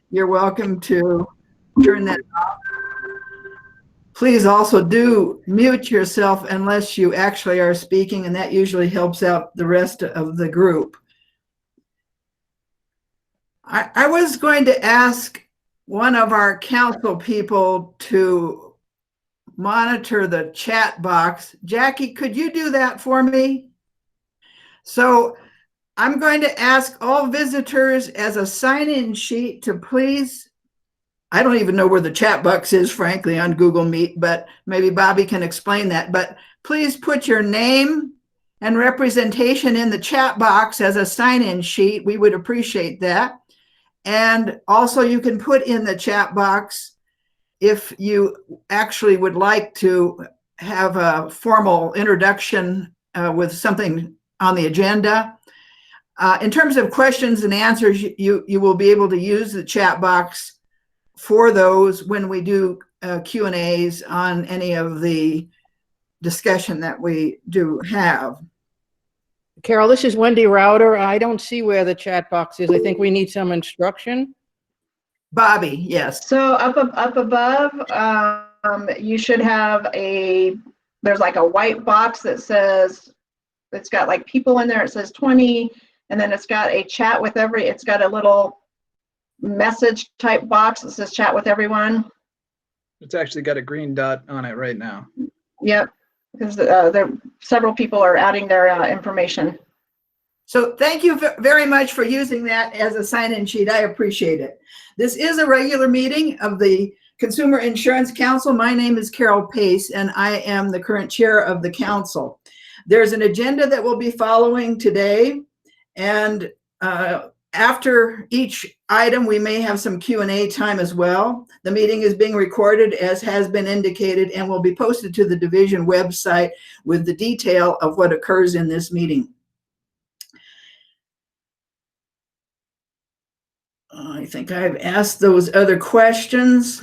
you're welcome to turn that off. Please also do mute yourself unless you actually are speaking, and that usually helps out the rest of the group. I was going to ask one of our council people to monitor the chat box. Jackie, could you do that for me? So I'm going to ask all visitors as a sign-in sheet to please, I don't even know where the chat box is, frankly, on Google Meet, but maybe Bobby can explain that. But please put your name and representation in the chat box as a sign-in sheet. We would appreciate that. And also you can put in the chat box if you actually would like to have a formal introduction with something on the agenda. In terms of questions and answers, you will be able to use the chat box for those when we do Q&As on any of the discussion that we do have. Carol, this is Wendy Router. I don't see where the chat box is. I think we need some instruction. Bobby, yes. So up above, you should have there's like a white box that says, it's got like people in there. It says 20, and then it's got a chat with it's got a little message type box that says chat with everyone. It's actually got a green dot on it right now. Yep, because several people are adding their information. So thank you very much for using that as a sign-in sheet. I appreciate it. This is a regular meeting of the Consumer Insurance Council. My name is Carol Pace, and I am the current chair of the council. There's an agenda that we'll be following today, and after each item, we may have some Q&A time as well. The meeting is being recorded, as has been indicated, and will be posted to the division website with the detail of what occurs in this meeting. I think I've asked those other questions.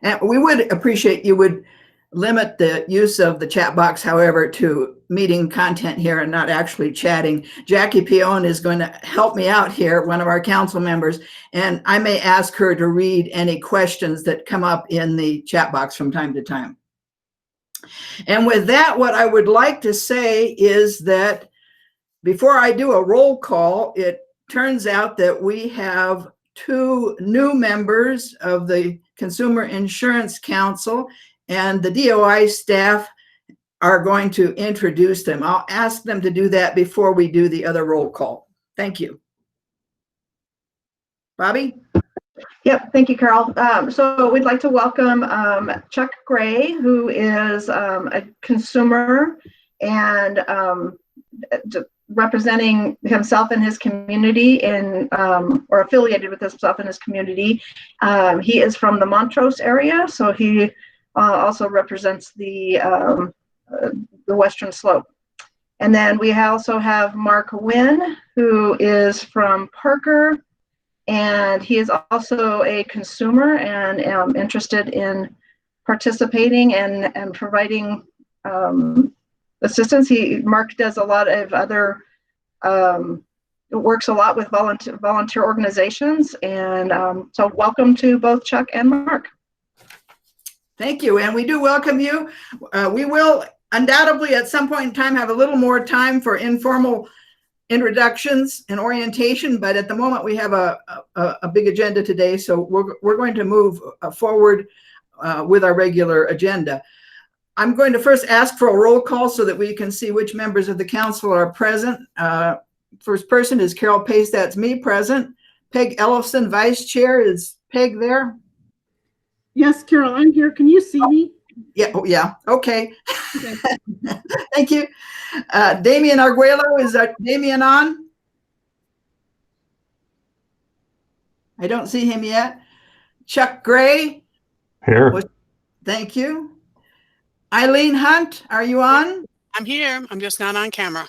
And we would appreciate you would limit the use of the chat box, however, to meeting content here and not actually chatting. Jackie Pion is going to help me out here, one of our council members, and I may ask her to read any questions that come up in the chat box from time to time. And with that, what I would like to say is that before I do a roll call, it turns out that we have 2 new members of the Consumer Insurance Council, and the DOI staff are going to introduce them. I'll ask them to do that before we do the other roll call. Thank you. Bobby? Yep, thank you, Carol. So we'd like to welcome Chuck Gray, who is a consumer and representing himself and his community or affiliated with himself and his community. He is from the Montrose area, so he also represents the Western Slope. And then we also have Mark Wynn, who is from Parker, and he is also a consumer and interested in participating and providing assistance. Mark does a lot of other, works a lot with volunteer organizations, and so welcome to both Chuck and Mark. Thank you, and we do welcome you. We will undoubtedly at some point in time have a little more time for informal introductions and orientation, but at the moment we have a big agenda today, so we're going to move forward with our regular agenda. I'm going to first ask for a roll call so that we can see which members of the council are present. First person is Carol Pace, that's me, present. Peg Ellefson, vice chair. Is Peg there? Yes, Carol, I'm here. Can you see me? Yeah, oh, yeah, okay. Thank you. Damian Arguello, is Damian on? I don't see him yet. Chuck Gray? Here. Thank you. Eileen Hunt, are you on? I'm here. I'm just not on camera.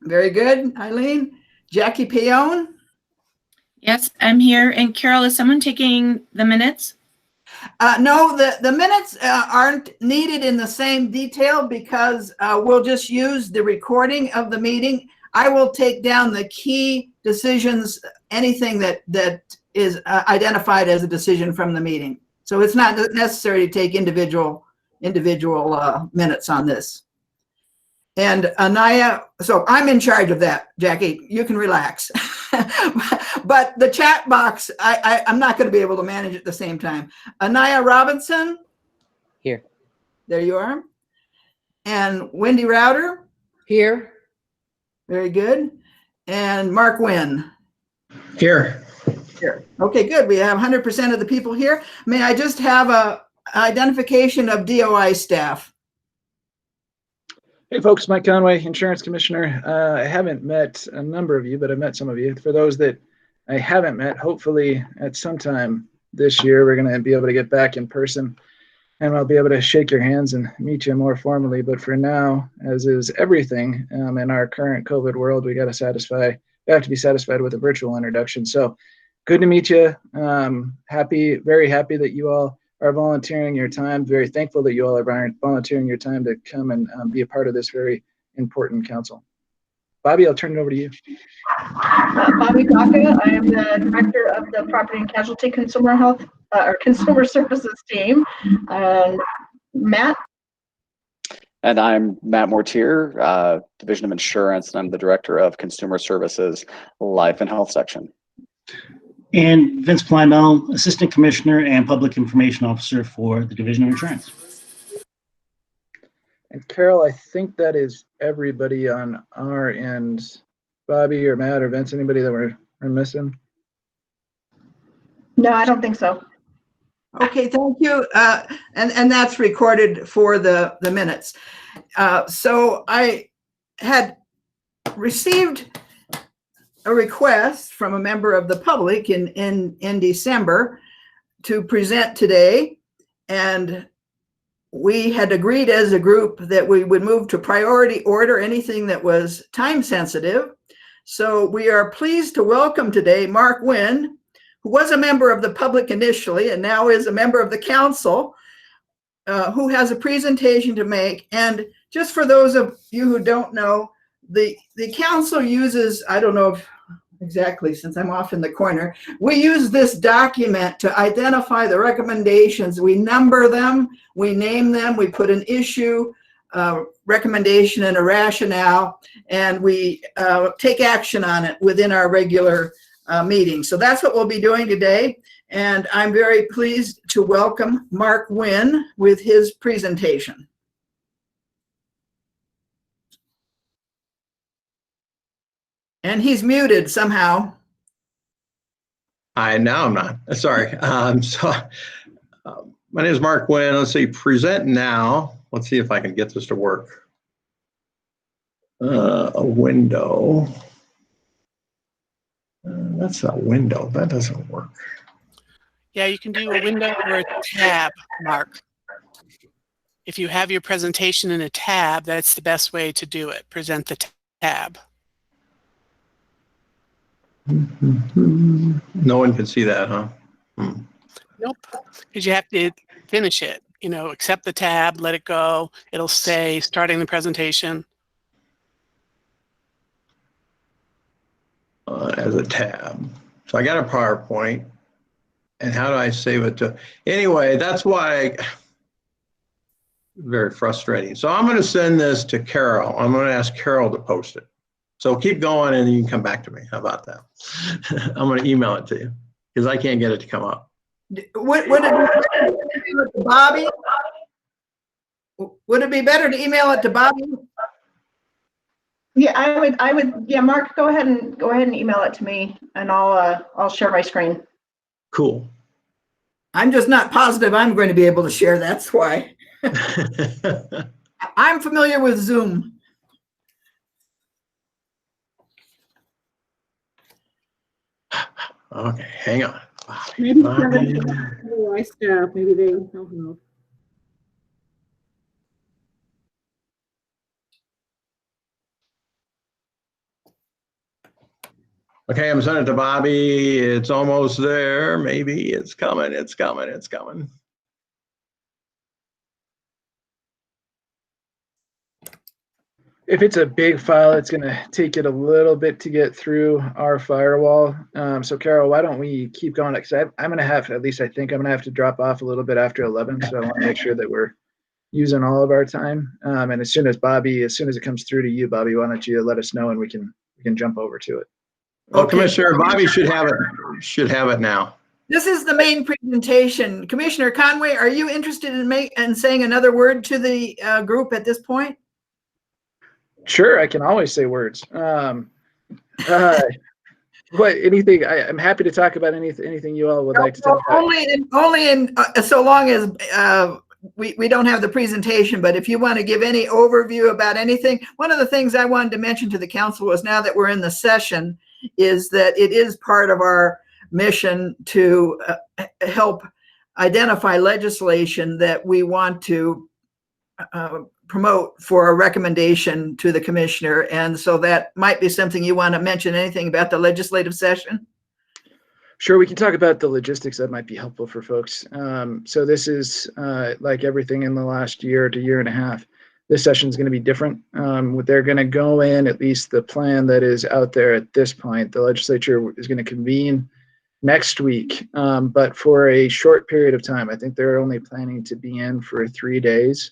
Very good, Eileen. Jackie Pion? Yes, I'm here. And Carol, is someone taking the minutes? No, the minutes aren't needed in the same detail because we'll just use the recording of the meeting. I will take down the key decisions, anything that is identified as a decision from the meeting. So it's not necessary to take individual minutes on this. And Anaya, so I'm in charge of that, Jackie. You can relax. But the chat box, I'm not going to be able to manage at the same time. Anaya Robinson. Here. There you are. And Wendy Router. Here. Very good. And Mark Wynn. Here. Here. Okay, good. We have 100% of the people here. May I just have a identification of DOI staff? Hey folks, Mike Conway, Insurance Commissioner. I haven't met a number of you, but I've met some of you. For those that I haven't met, hopefully at some time this year, we're going to be able to get back in person and I'll be able to shake your hands and meet you more formally. But for now, as is everything in our current COVID world, we have to be satisfied with a virtual introduction. So good to meet you. Very happy that you all are volunteering your time. Very thankful that you all are volunteering your time to come and be a part of this very important council. Bobby, I'll turn it over to you. Bobby Baca. I am the director of the Property and Casualty Consumer Health or Consumer Services team. Matt. And I'm Matt Mortier, Division of Insurance, and I'm the Director of Consumer Services, Life and Health Section. And Vince Plymell, Assistant Commissioner and Public Information Officer for the Division of Insurance. And Carol, I think that is everybody on our end. Bobby or Matt or Vince, anybody that we're missing? No, I don't think so. Okay, thank you. And that's recorded for the minutes. So I had received a request from a member of the public in December to present today. And we had agreed as a group that we would move to priority order anything that was time sensitive. So we are pleased to welcome today Mark Wynn, who was a member of the public initially and now is a member of the council, who has a presentation to make. And just for those of you who don't know, the council uses, I don't know if exactly, since I'm off in the corner, we use this document to identify the recommendations. We number them, we name them, we put an issue, recommendation and a rationale, and we take action on it within our regular meeting. So that's what we'll be doing today. And I'm very pleased to welcome Mark Wynn with his presentation. And he's muted somehow. Now I'm not. Sorry. My name is Mark Wynn. Let's see, present now. Let's see if I can get this to work. A window. That's a window. That doesn't work. Yeah, you can do a window or a tab, Mark. If you have your presentation in a tab, that's the best way to do it. Present the tab. No one can see that, huh? Nope, because you have to finish it. You know, accept the tab, let it go. It'll say starting the presentation. As a tab. So I got a PowerPoint. And how do I save it to? Anyway, that's why. Very frustrating. So I'm going to send this to Carol. I'm going to ask Carol to post it. So keep going and you can come back to me. How about that? I'm going to email it to you because I can't get it to come up. Would it be better to email it to Bobby? Would it be better to email it to Bobby? Yeah, I would. Yeah, Mark, go ahead and email it to me, and I'll share my screen. Cool. I'm just not positive I'm going to be able to share. That's why. I'm familiar with Zoom. Okay, hang on. Maybe DOI staff, maybe they don't know. Okay, I'm sending it to Bobby. It's almost there. Maybe it's coming. It's coming. It's coming. If it's a big file, it's going to take it a little bit to get through our firewall. So Carol, why don't we keep going? Because I'm going to have, at least I think I'm going to have to drop off a little bit after 11. So I want to make sure that we're using all of our time. And as soon as it comes through to you, Bobby, why don't you let us know and we can jump over to it. Well, Okay. Commissioner, Bobby should have it now. This is the main presentation. Commissioner Conway, are you interested in saying another word to the group at this point? Sure, I can always say words. Anything? I'm happy to talk about anything you all would like to talk about. Only in so long as we don't have the presentation, but if you want to give any overview about anything, one of the things I wanted to mention to the council was, now that we're in the session, is that it is part of our mission to help identify legislation that we want to promote for a recommendation to the commissioner. And so that might be something you want to mention. Anything about the legislative session? Sure, we can talk about the logistics that might be helpful for folks. So this is like everything in the last year to year and a half. This session is going to be different. They're going to go in, at least the plan that is out there at this point. The legislature is going to convene next week, but for a short period of time. I think they're only planning to be in for 3 days.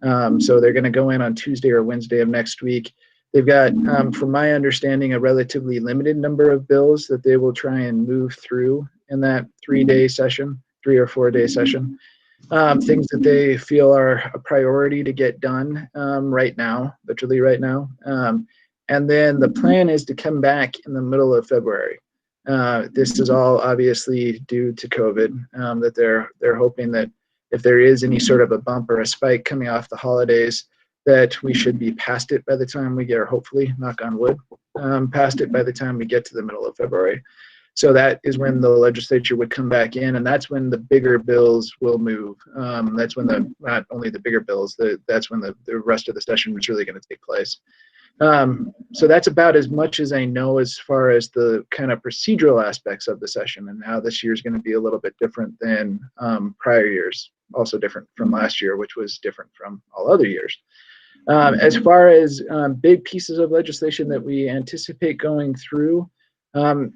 So they're going to go in on Tuesday or Wednesday of next week. They've got, from my understanding, a relatively limited number of bills that they will try and move through in that 3-day session, 3 or 4 day session. Things that they feel are a priority to get done right now, literally right now. And then the plan is to come back in the middle of February. This is all obviously due to COVID, that they're hoping that if there is any sort of a bump or a spike coming off the holidays, that we should be past it by the time we get, or hopefully, knock on wood, past it by the time we get to the middle of February. So that is when the legislature would come back in, and that's when the bigger bills will move. That's when not only the bigger bills, that's when the rest of the session is really going to take place. So that's about as much as I know as far as the kind of procedural aspects of the session, and how this year is going to be a little bit different than prior years, also different from last year, which was different from all other years. As far as big pieces of legislation that we anticipate going through,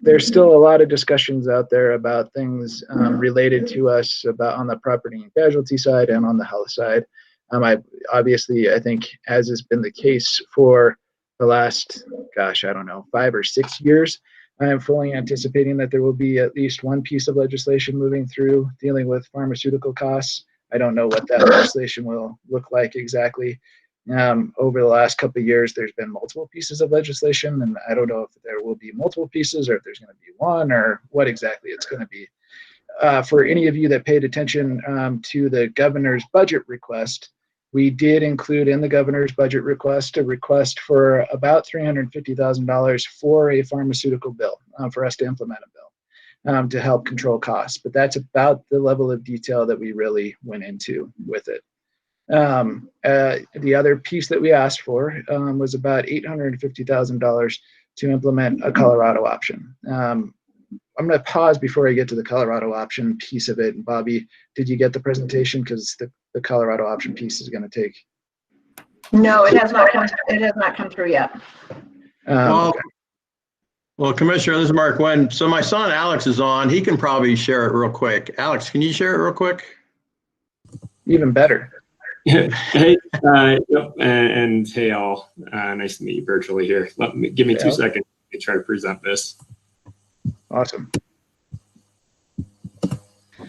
there's still a lot of discussions out there about things related to us about on the property and casualty side and on the health side. I think, as has been the case for the last, gosh, I don't know, 5 or 6 years, I am fully anticipating that there will be at least one piece of legislation moving through dealing with pharmaceutical costs. I don't know what that legislation will look like exactly. Over the last couple of years, there's been multiple pieces of legislation, and I don't know if there will be multiple pieces or if there's going to be one or what exactly it's going to be. For any of you that paid attention to the governor's budget request, we did include in the governor's budget request a request for about $350,000 for a pharmaceutical bill, for us to implement a bill to help control costs. But that's about the level of detail that we really went into with it. The other piece that we asked for was about $850,000 to implement a Colorado option. I'm going to pause before I get to the Colorado option piece of it. And Bobby, did you get the presentation? Because the Colorado option piece is going to take. No, it has not come. It has not come through yet. Well, Commissioner, this is Mark Wynn. So my son Alex is on. He can probably share it real quick. Alex, can you share it real quick? Even better. Hey, and hey all, nice to meet you virtually here. Give me 2 seconds to try to present this. Awesome.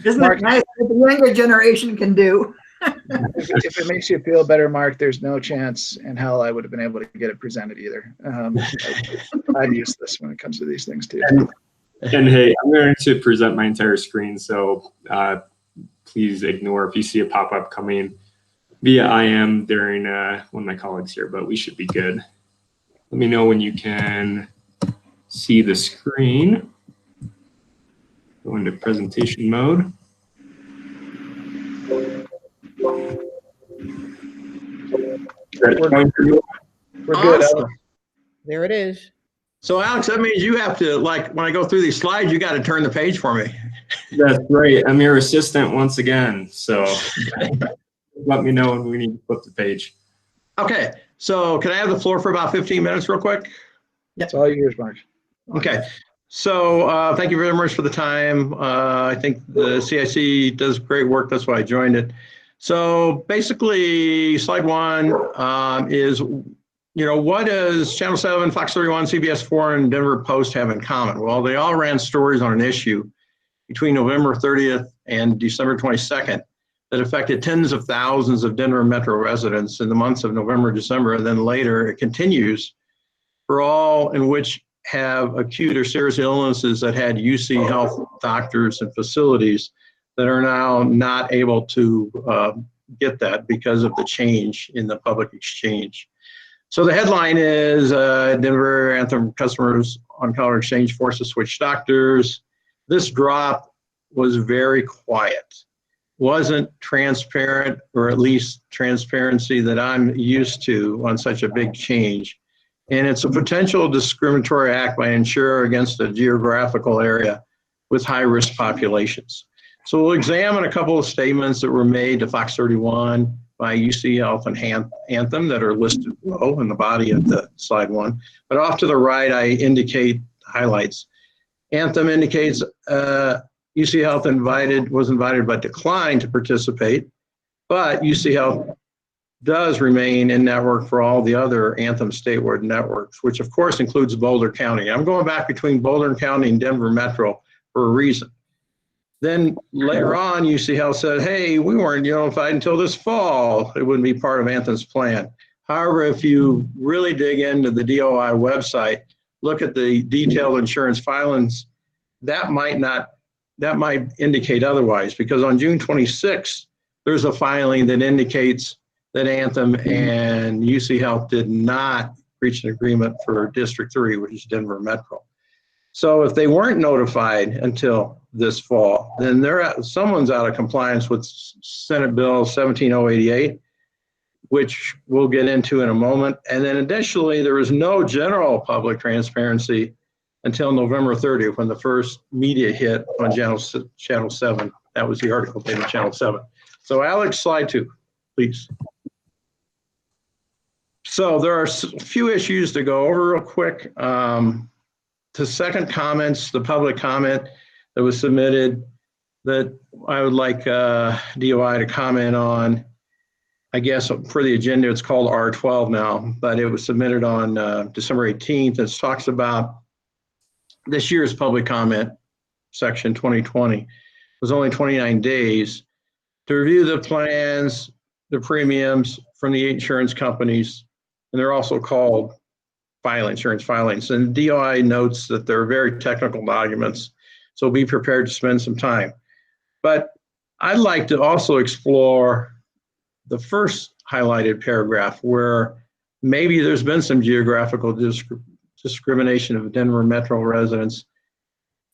Isn't it nice what the younger generation can do? If it makes you feel better, Mark, there's no chance in hell I would have been able to get it presented either. I'm useless when it comes to these things too. And hey, I'm going to present my entire screen, so please ignore if you see a pop-up coming via IM during one of my colleagues here, but we should be good. Let me know when you can see the screen. Go into presentation mode. We're good. Awesome. There it is. So Alex, that means you have to, like, when I go through these slides, you got to turn the page for me. That's right. I'm your assistant once again. So let me know when we need to flip the page. Okay. So can I have the floor for about 15 minutes real quick? It's all yours, Mark. Okay. So thank you very much for the time. I think the CIC does great work. That's why I joined it. So basically, slide one is, what does Channel 7, Fox 31, CBS 4, and Denver Post have in common? Well, they all ran stories on an issue between November 30th and December 22nd that affected tens of thousands of Denver metro residents in the months of November, December, and then later it continues for all in which have acute or serious illnesses that had UC Health doctors and facilities that are now not able to get that because of the change in the public exchange. So the headline is Denver Anthem customers on Colorado Exchange forced to switch doctors. This drop was very quiet. Wasn't transparent, or at least transparency that I'm used to on such a big change. And it's a potential discriminatory act by an insurer against a geographical area with high-risk populations. So we'll examine a couple of statements that were made to Fox 31 by UC Health and Anthem that are listed below in the body of the slide one. But off to the right, I indicate highlights. Anthem indicates UC Health was invited but declined to participate, but UC Health does remain in network for all the other Anthem statewide networks, which of course includes Boulder County. I'm going back between Boulder County and Denver Metro for a reason. Then later on, UC Health said, hey, we weren't notified until this fall. It wouldn't be part of Anthem's plan. However, if you really dig into the DOI website, look at the detailed insurance filings, that might indicate otherwise, because on June 26th, there's a filing that indicates that Anthem and UC Health did not reach an agreement for District 3, which is Denver Metro. So if they weren't notified until this fall, then someone's out of compliance with Senate Bill 17088, which we'll get into in a moment. And then additionally, there was no general public transparency until November 30th, when the first media hit on Channel 7. That was the article made on Channel 7. So Alex, slide 2, please. So there are a few issues to go over real quick. The second comments, the public comment that was submitted that I would like DOI to comment on. I guess for the agenda, it's called R12 now, but it was submitted on December 18th. It talks about this year's public comment, section 2020. It was only 29 days to review the plans, the premiums from the insurance companies, and they're also called insurance filings. And DOI notes that they're very technical documents, so be prepared to spend some time. But I'd like to also explore the first highlighted paragraph where maybe there's been some geographical discrimination of Denver Metro residents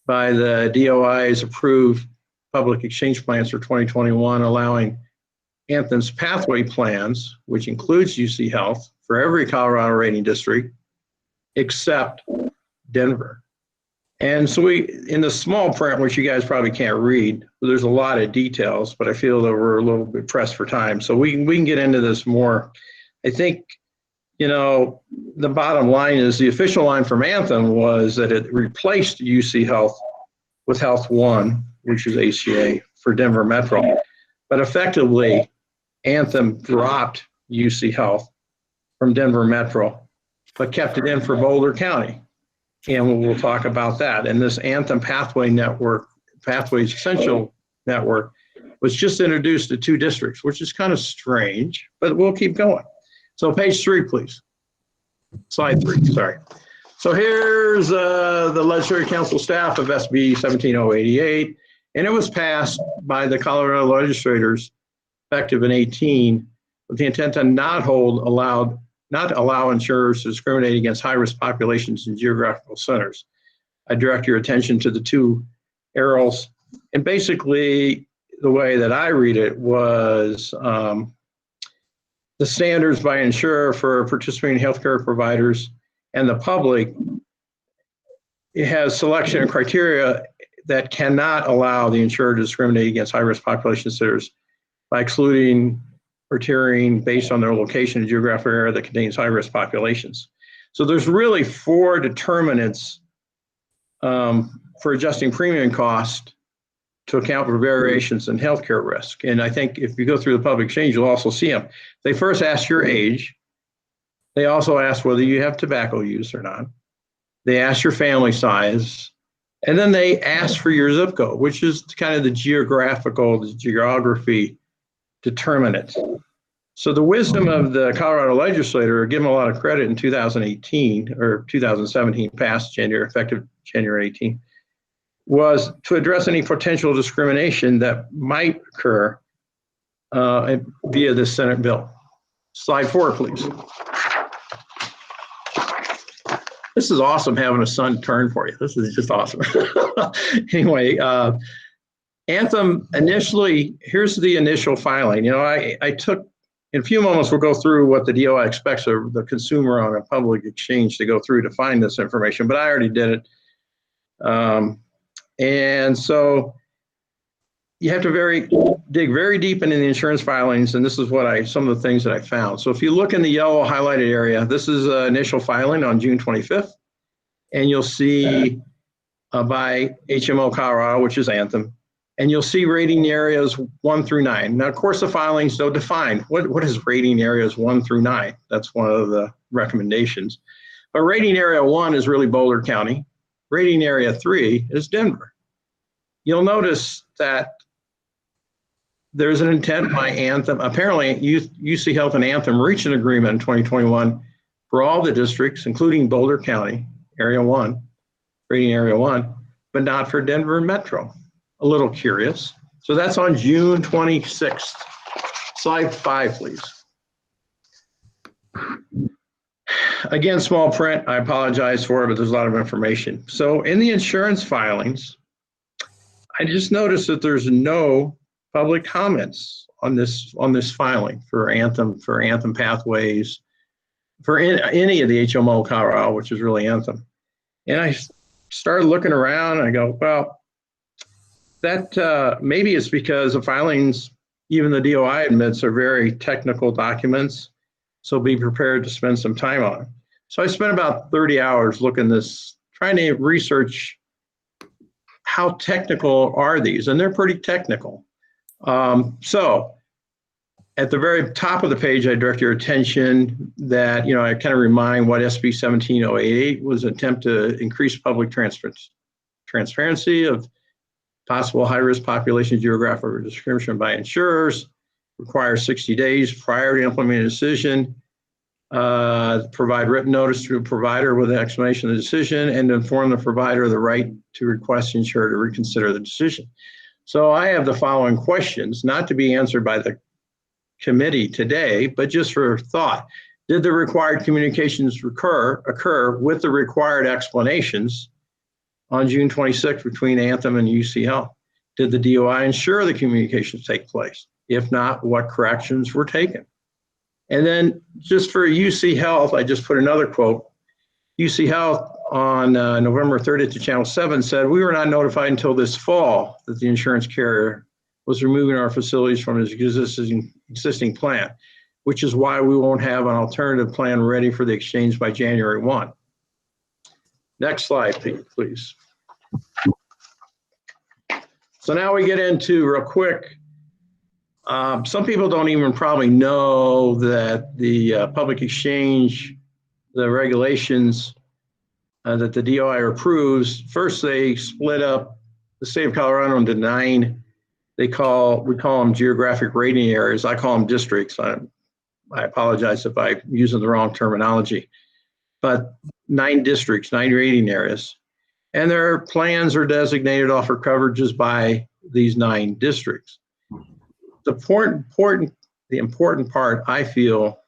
by the DOI's approved public exchange plans for 2021, allowing Anthem's pathway plans, which includes UC Health, for every Colorado rating district except Denver. And so in the small print, which you guys probably can't read, there's a lot of details, but I feel that we're a little bit pressed for time. So we can get into this more. I think, the bottom line is the official line from Anthem was that it replaced UC Health with Health One, which is ACA for Denver Metro. But effectively, Anthem dropped UC Health from Denver Metro, but kept it in for Boulder County. And we'll talk about that. And this Anthem Pathways Essential Network was just introduced to 2 districts, which is kind of strange, but we'll keep going. So page 3, please. Slide 3, sorry. So here's the Legislative Council staff of SB 17088, and it was passed by the Colorado legislators effective in 18 with the intent to not allow insurers to discriminate against high-risk populations in geographical centers. I direct your attention to the 2 arrows. And basically, the way that I read it was the standards by insurer for participating healthcare providers and the public. It has selection and criteria that cannot allow the insurer to discriminate against high-risk population centers by excluding or tiering based on their location and geographic area that contains high-risk populations. So there's really 4 determinants for adjusting premium cost to account for variations in healthcare risk. And I think if you go through the public exchange, you'll also see them. They first ask your age. They also ask whether you have tobacco use or not. They ask your family size. And then they ask for your zip code, which is kind of the geography determinant. So the wisdom of the Colorado legislator, give them a lot of credit in 2018 or 2017, passed January, effective January 18, was to address any potential discrimination that might occur via this Senate bill. Slide 4, please. This is awesome having a son turn for you. This is just awesome. Anyway, Anthem initially, here's the initial filing. You know, I took, in a few moments, we'll go through what the DOI expects of the consumer on a public exchange to go through to find this information, but I already did it. And so you have to dig very deep into the insurance filings, and this is what some of the things that I found. So if you look in the yellow highlighted area, this is initial filing on June 25th, and you'll see by HMO Colorado, which is Anthem, and you'll see rating areas 1 through 9. Now, of course, the filings don't define what is rating areas 1 through 9. That's one of the recommendations. But rating area 1 is really Boulder County. Rating area 3 is Denver. You'll notice that there's an intent by Anthem. Apparently, UC Health and Anthem reached an agreement in 2021 for all the districts, including Boulder County, Area 1, rating Area 1, but not for Denver Metro. A little curious. So that's on June 26th. Slide 5, please. Again, small print. I apologize for it, but there's a lot of information. So in the insurance filings, I just noticed that there's no public comments on this filing for Anthem Pathways, for any of the HMO Colorado, which is really Anthem. And I started looking around and I go, well, that maybe it's because the filings, even the DOI admits, are very technical documents. So be prepared to spend some time on it. So I spent about 30 hours looking this, trying to research how technical are these, and they're pretty technical. So at the very top of the page, I direct your attention that, you know, I kind of remind what SB 17088 was an attempt to increase public transparency of possible high-risk population geographic discrimination by insurers, require 60 days prior to implementing a decision, provide written notice to a provider with an explanation of the decision, and inform the provider of the right to request the insurer to reconsider the decision. So I have the following questions, not to be answered by the committee today, but just for thought. Did the required communications occur with the required explanations on June 26th between Anthem and UC Health? Did the DOI ensure the communications take place? If not, what corrections were taken? And then just for UC Health, I just put another quote. UC Health on November 30th to Channel 7 said, "We were not notified until this fall that the insurance carrier was removing our facilities from its existing plan, which is why we won't have an alternative plan ready for the exchange by January 1. Next slide, please. So now we get into, real quick, some people don't even probably know that the public exchange, the regulations that the DOI approves, first they split up the state of Colorado into 9. We call them geographic rating areas. I call them districts. I apologize if I'm using the wrong terminology, but 9 districts, 9 rating areas. And their plans are designated, offer coverages by these 9 districts. The important part, I feel,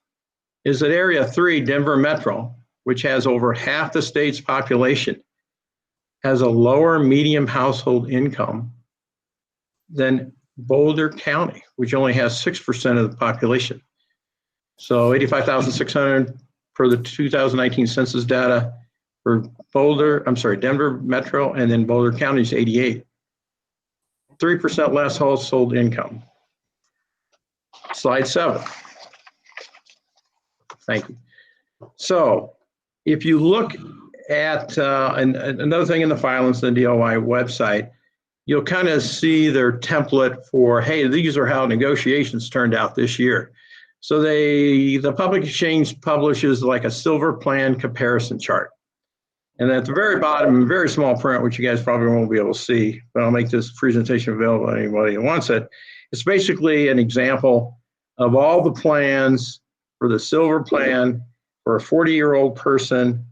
is that Area 3, Denver Metro, which has over half the state's population, has a lower median household income than Boulder County, which only has 6% of the population. So 85,600 per the 2019 census data for Denver Metro, and then Boulder County is 88. 3% less household income. Slide 7. Thank you. So if you look at another thing in the filings, the DOI website, you'll kind of see their template for, hey, these are how negotiations turned out this year. So the Public Exchange publishes like a silver plan comparison chart. And at the very bottom, in very small print, which you guys probably won't be able to see, but I'll make this presentation available to anybody who wants it. It's basically an example of all the plans for the silver plan for a 40-year-old person,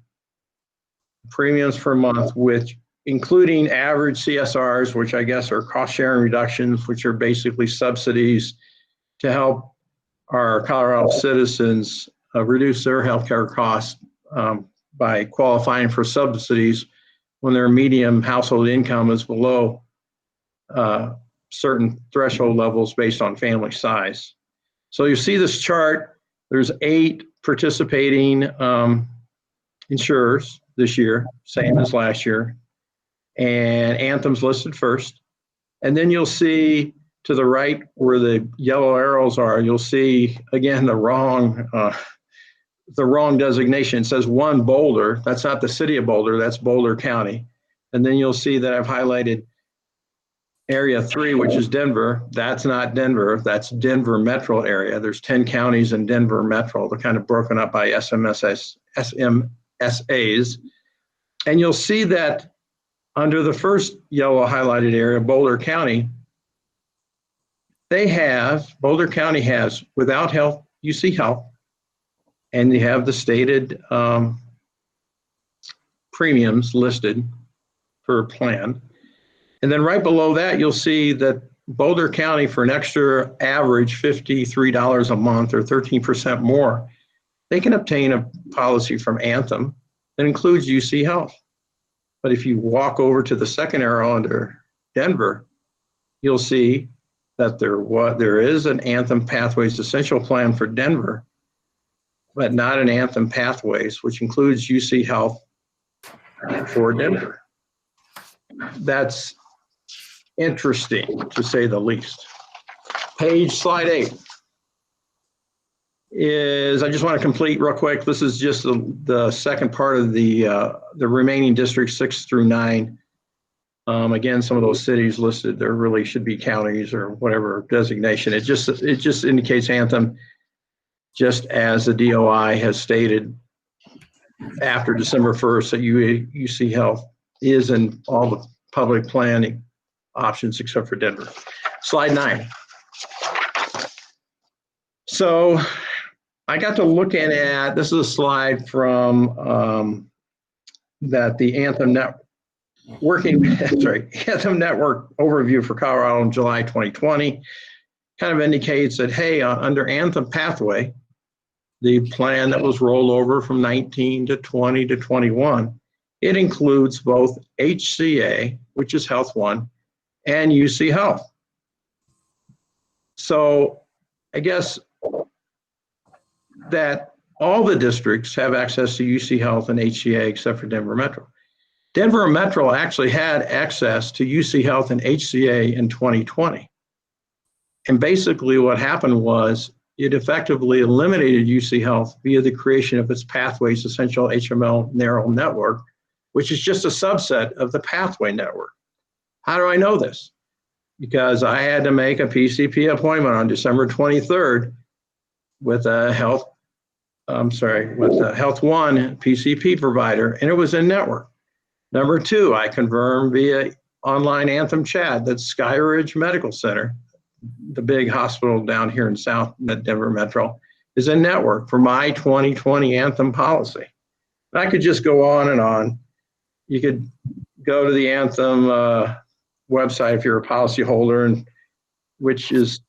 premiums per month, which including average CSRs, which I guess are cost sharing reductions, which are basically subsidies to help our Colorado citizens reduce their healthcare costs by qualifying for subsidies when their median household income is below certain threshold levels based on family size. So you see this chart, there's 8 participating insurers this year, same as last year, and Anthem's listed first. And then you'll see to the right where the yellow arrows are, you'll see again the wrong designation. It says 1 Boulder. That's not the city of Boulder, that's Boulder County. And then you'll see that I've highlighted area 3, which is Denver. That's not Denver, that's Denver metro area. There's 10 counties in Denver metro. They're kind of broken up by SMSAs. And you'll see that under the first yellow highlighted area, Boulder County, Boulder County has without health, UC Health, and you have the stated premiums listed per plan. And then right below that, you'll see that Boulder County, for an extra average $53 a month or 13% more, they can obtain a policy from Anthem that includes UC Health. But if you walk over to the second arrow under Denver, you'll see that there is an Anthem Pathways Essential Plan for Denver, but not an Anthem Pathways, which includes UC Health for Denver. That's interesting, to say the least. Slide 8 is, I just want to complete real quick. This is just the second part of the remaining districts 6 through 9. Again, some of those cities listed, there really should be counties or whatever designation. It just indicates Anthem, just as the DOI has stated after December 1st, that UC Health is in all the public planning options except for Denver. Slide 9. So I got to looking at, this is a slide from that the Anthem Network Anthem Network overview for Colorado in July 2020 kind of indicates that, hey, under Anthem Pathway, the plan that was rolled over from 19 to 20 to 21, it includes both HCA, which is Health One, and UC Health. So I guess that all the districts have access to UC Health and HCA except for Denver Metro. Denver Metro actually had access to UC Health and HCA in 2020. And basically what happened was it effectively eliminated UC Health via the creation of its Pathways Essential HML Narrow Network, which is just a subset of the Pathway Network. How do I know this? Because I had to make a PCP appointment on December 23rd with a Health One PCP provider, and it was in network. Number 2, I confirmed via online Anthem chat that Skyridge Medical Center, the big hospital down here in South Denver Metro, is in network for my 2020 Anthem policy. And I could just go on and on. You could go to the Anthem website if you're a policyholder, and which is,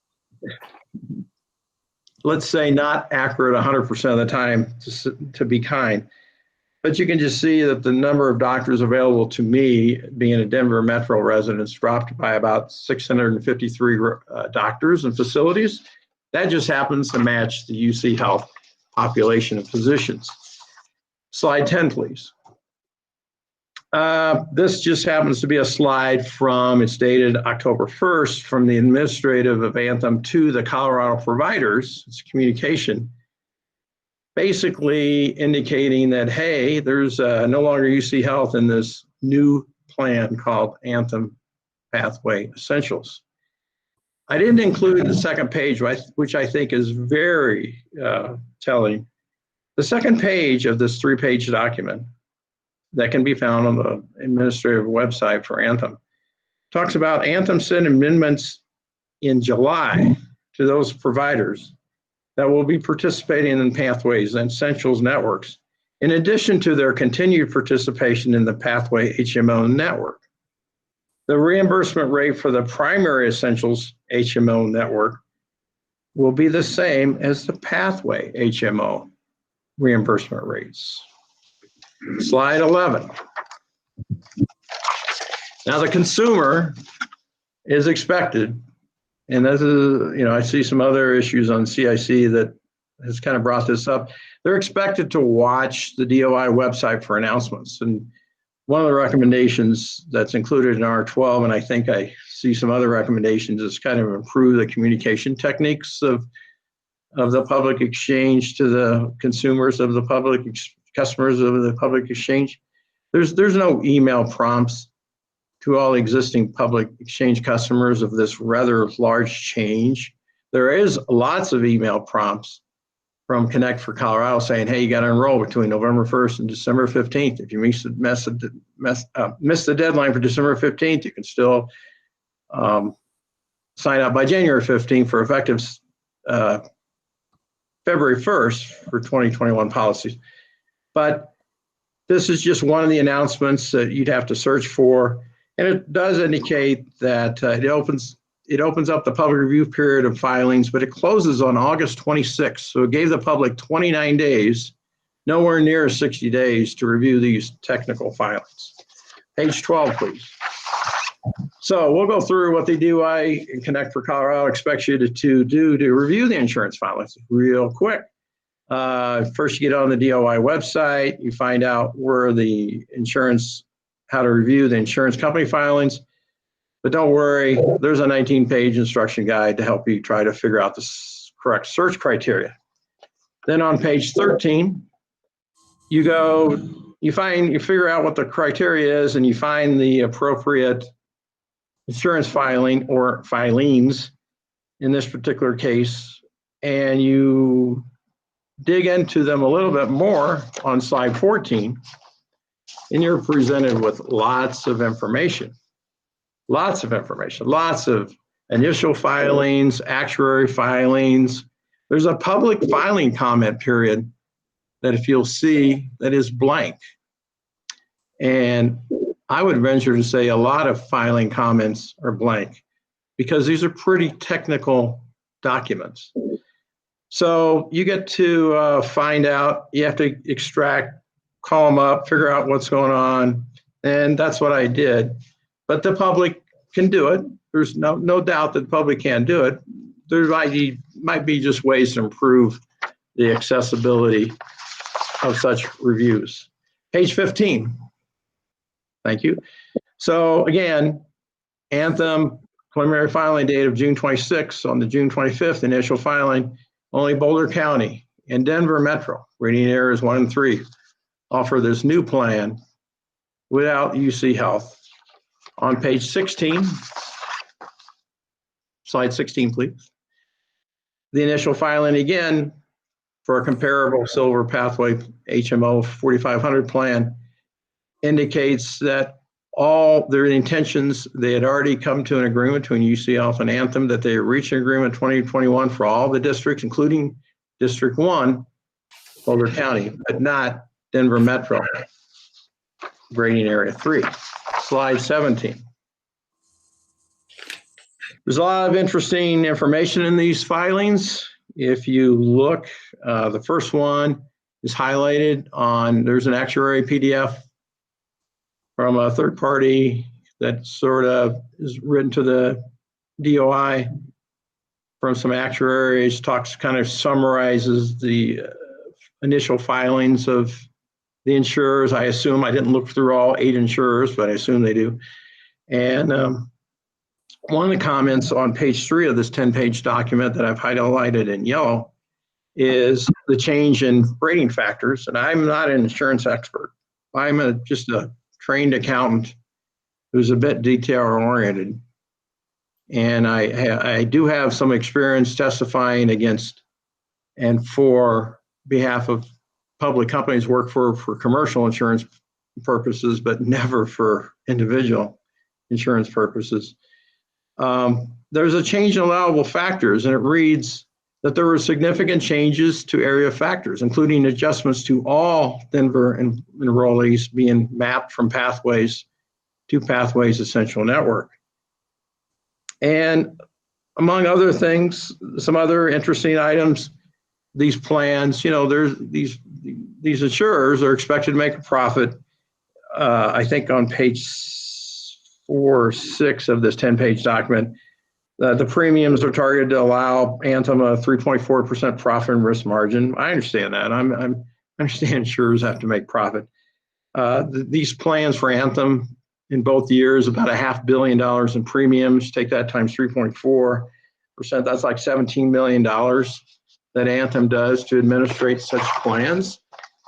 let's say, not accurate 100% of the time, to be kind. But you can just see that the number of doctors available to me, being a Denver Metro resident, dropped by about 653 doctors and facilities. That just happens to match the UC Health population of physicians. Slide 10, please. This just happens to be a slide from, it's dated October 1st, from the administrative of Anthem to the Colorado providers. It's communication, basically indicating that, hey, there's no longer UC Health in this new plan called Anthem Pathway Essentials. I didn't include the second page, which I think is very telling. The second page of this 3-page document that can be found on the administrative website for Anthem talks about Anthem sent amendments in July to those providers that will be participating in Pathways and Essentials networks, in addition to their continued participation in the Pathway HMO network. The reimbursement rate for the primary Essentials HMO network will be the same as the Pathway HMO reimbursement rates. Slide 11. Now the consumer is expected, and this is, I see some other issues on CIC that has kind of brought this up. They're expected to watch the DOI website for announcements. And one of the recommendations that's included in R12, and I think I see some other recommendations, is kind of improve the communication techniques of the public exchange to the consumers of the public, customers of the public exchange. There's no email prompts to all existing public exchange customers of this rather large change. There is lots of email prompts from Connect for Colorado saying, hey, you got to enroll between November 1st and December 15th. If you miss the deadline for December 15th, you can still sign up by January 15th for effective February 1st for 2021 policies. But this is just one of the announcements that you'd have to search for. And it does indicate that it opens up the public review period of filings, but it closes on August 26th. So it gave the public 29 days, nowhere near 60 days, to review these technical filings. Page 12, please. So we'll go through what the DOI and Connect for Colorado expects you to do to review the insurance filings real quick. First, you get on the DOI website, you find out where the insurance, how to review the insurance company filings. But don't worry, there's a 19-page instruction guide to help you try to figure out the correct search criteria. Then on page 13, you figure out what the criteria is, and you find the appropriate insurance filing or filings in this particular case, and you dig into them a little bit more on slide 14, and you're presented with lots of information. Lots of initial filings, actuary filings. There's a public filing comment period that, if you'll see, that is blank. And I would venture to say a lot of filing comments are blank because these are pretty technical documents. So you get to find out, you have to extract, call them up, figure out what's going on. And that's what I did. But the public can do it. There's no doubt that the public can do it. There might be just ways to improve the accessibility of such reviews. Page 15. Thank you. So again, Anthem preliminary filing date of June 26th. On the June 25th initial filing, only Boulder County and Denver Metro, rating areas 1 and 3, offer this new plan without UC Health. On page 16, slide 16, please. The initial filing again for a comparable Silver Pathway HMO 4500 plan indicates that all their intentions, they had already come to an agreement between UC Health and Anthem that they reached an agreement 2021 for all the districts, including District 1, Boulder County, but not Denver Metro, grading area 3. Slide 17. There's a lot of interesting information in these filings. If you look, the first one is highlighted on, there's an actuary PDF from a third party that sort of is written to the DOI from some actuaries, kind of summarizes the initial filings of the insurers. I assume, I didn't look through all 8 insurers, but I assume they do. And one of the comments on page 3 of this 10-page document that I've highlighted in yellow is the change in rating factors. And I'm not an insurance expert. I'm just a trained accountant who's a bit detail oriented. And I do have some experience testifying against and for behalf of public companies, work for commercial insurance purposes, but never for individual insurance purposes. There's a change in allowable factors, and it reads that there were significant changes to area factors, including adjustments to all Denver enrollees being mapped from Pathways to Pathways Essential Network. And among other things, some other interesting items, these plans, there's these insurers are expected to make a profit. I think on page 4 or 6 of this 10-page document, the premiums are targeted to allow Anthem a 3.4% profit and risk margin. I understand that. I understand insurers have to make profit. These plans for Anthem in both years, about $500 million in premiums. Take that times 3.4%. That's like $17 million that Anthem does to administrate such plans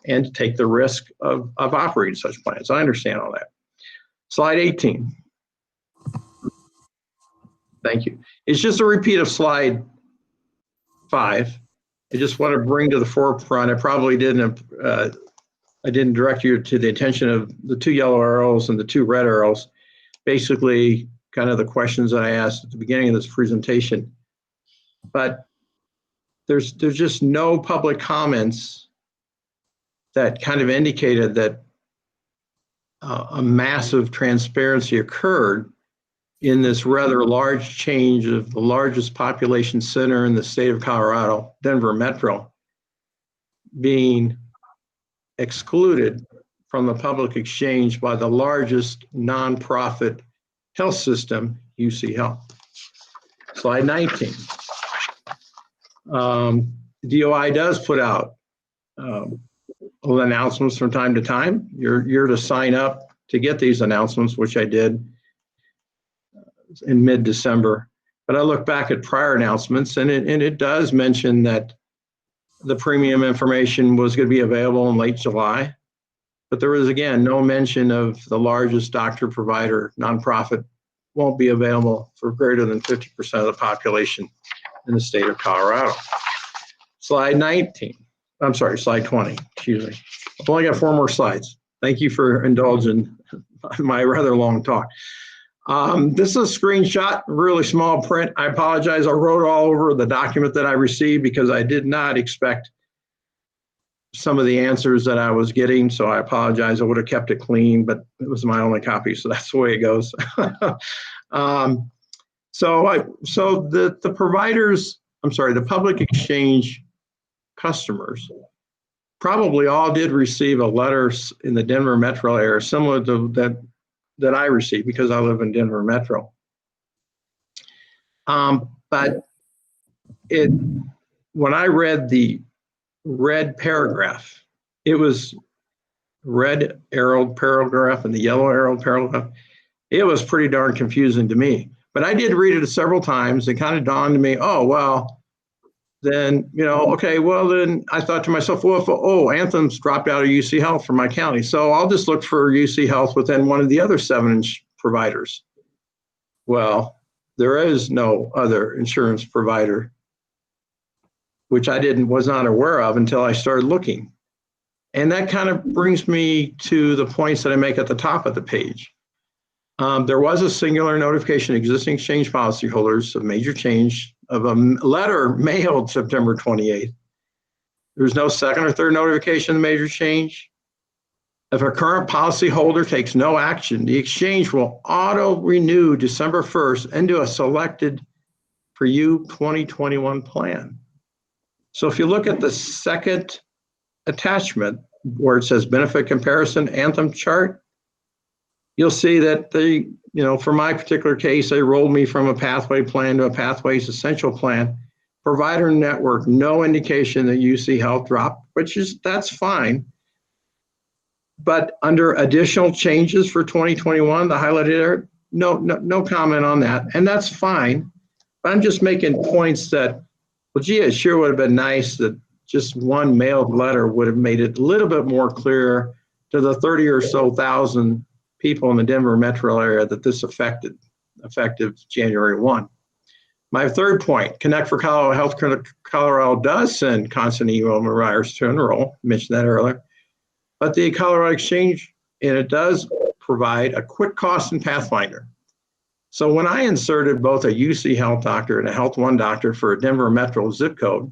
and to take the risk of operating such plans. I understand all that. Slide 18. Thank you. It's just a repeat of slide 5. I just want to bring to the forefront. I probably didn't. I didn't direct you to the attention of the 2 yellow arrows and the 2 red arrows. Basically, kind of the questions that I asked at the beginning of this presentation. But there's just no public comments that kind of indicated that a massive transparency occurred in this rather large change of the largest population center in the state of Colorado, Denver Metro, being excluded from the public exchange by the largest nonprofit health system, UC Health. Slide 19. DOI does put out announcements from time to time. You're to sign up to get these announcements, which I did in mid-December. But I look back at prior announcements, and it does mention that the premium information was going to be available in late July. But there was, again, no mention of the largest doctor provider nonprofit won't be available for greater than 50% of the population in the state of Colorado. Slide 19. I'm sorry, slide 20, excuse me. I've only got 4 more slides. Thank you for indulging my rather long talk. This is a screenshot, really small print. I apologize. I wrote all over the document that I received because I did not expect some of the answers that I was getting. So I apologize. I would have kept it clean, but it was my only copy. So that's the way it goes. So the providers, the public exchange customers probably all did receive a letter in the Denver metro area similar to that I received because I live in Denver Metro. But when I read the red paragraph, it was red arrowed paragraph and the yellow arrowed paragraph. It was pretty darn confusing to me. But I did read it several times. It kind of dawned on me, oh, well, then, okay, well, then I thought to myself, well, Anthem's dropped out of UC Health for my county. So I'll just look for UC Health within one of the other 7 providers. Well, there is no other insurance provider, which I was not aware of until I started looking. And that kind of brings me to the points that I make at the top of the page. There was a singular notification existing exchange policyholders of major change of a letter mailed September 28th. There's no second or third notification of major change. If a current policyholder takes no action, the exchange will auto-renew December 1st into a selected for you 2021 plan. So if you look at the second attachment where it says benefit comparison Anthem chart, you'll see that for my particular case, they rolled me from a pathway plan to a Pathways Essential plan. Provider network, no indication that UC Health dropped, that's fine. But under additional changes for 2021, the highlighted area, no comment on that. And that's fine. But I'm just making points that, well, gee, it sure would have been nice that just one mailed letter would have made it a little bit more clear to the 30 or so thousand people in the Denver metro area that this affected, effective January 1. My third point, Connect for Colorado, Health Colorado does send constant email reminders to enroll, I mentioned that earlier, but the Colorado Exchange, and it does provide a quick cost and Pathfinder. So when I inserted both a UC Health doctor and a Health One doctor for a Denver metro zip code,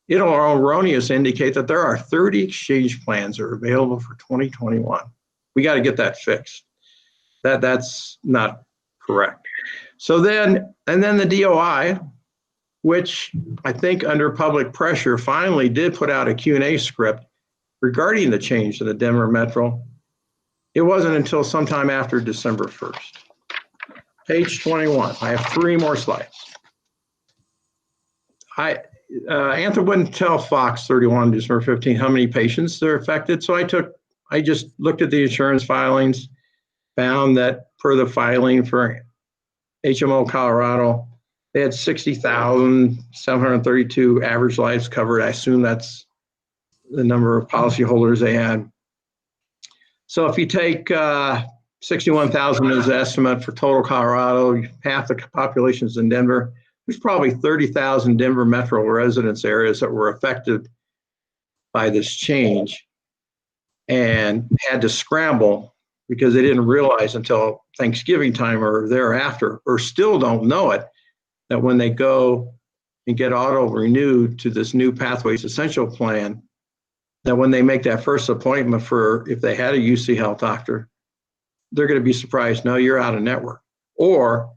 it'll erroneously indicate that there are 30 exchange plans that are available for 2021. We got to get that fixed. That's not correct. So then, and then the DOI, which I think under public pressure finally did put out a Q&A script regarding the change to the Denver Metro. It wasn't until sometime after December 1st. Page 21, I have 3 more slides. Anthem wouldn't tell Fox 31 December 15 how many patients are affected. So I just looked at the insurance filings, found that per the filing for HMO Colorado, they had 60,732 average lives covered. I assume that's the number of policyholders they had. So if you take 61,000 as the estimate for total Colorado, half the population is in Denver, there's probably 30,000 Denver metro residence areas that were affected by this change and had to scramble because they didn't realize until Thanksgiving time or thereafter, or still don't know it, that when they go and get auto renewed to this new Pathways Essential plan, that when they make that first appointment for, if they had a UC Health doctor, they're going to be surprised, no, you're out of network. Or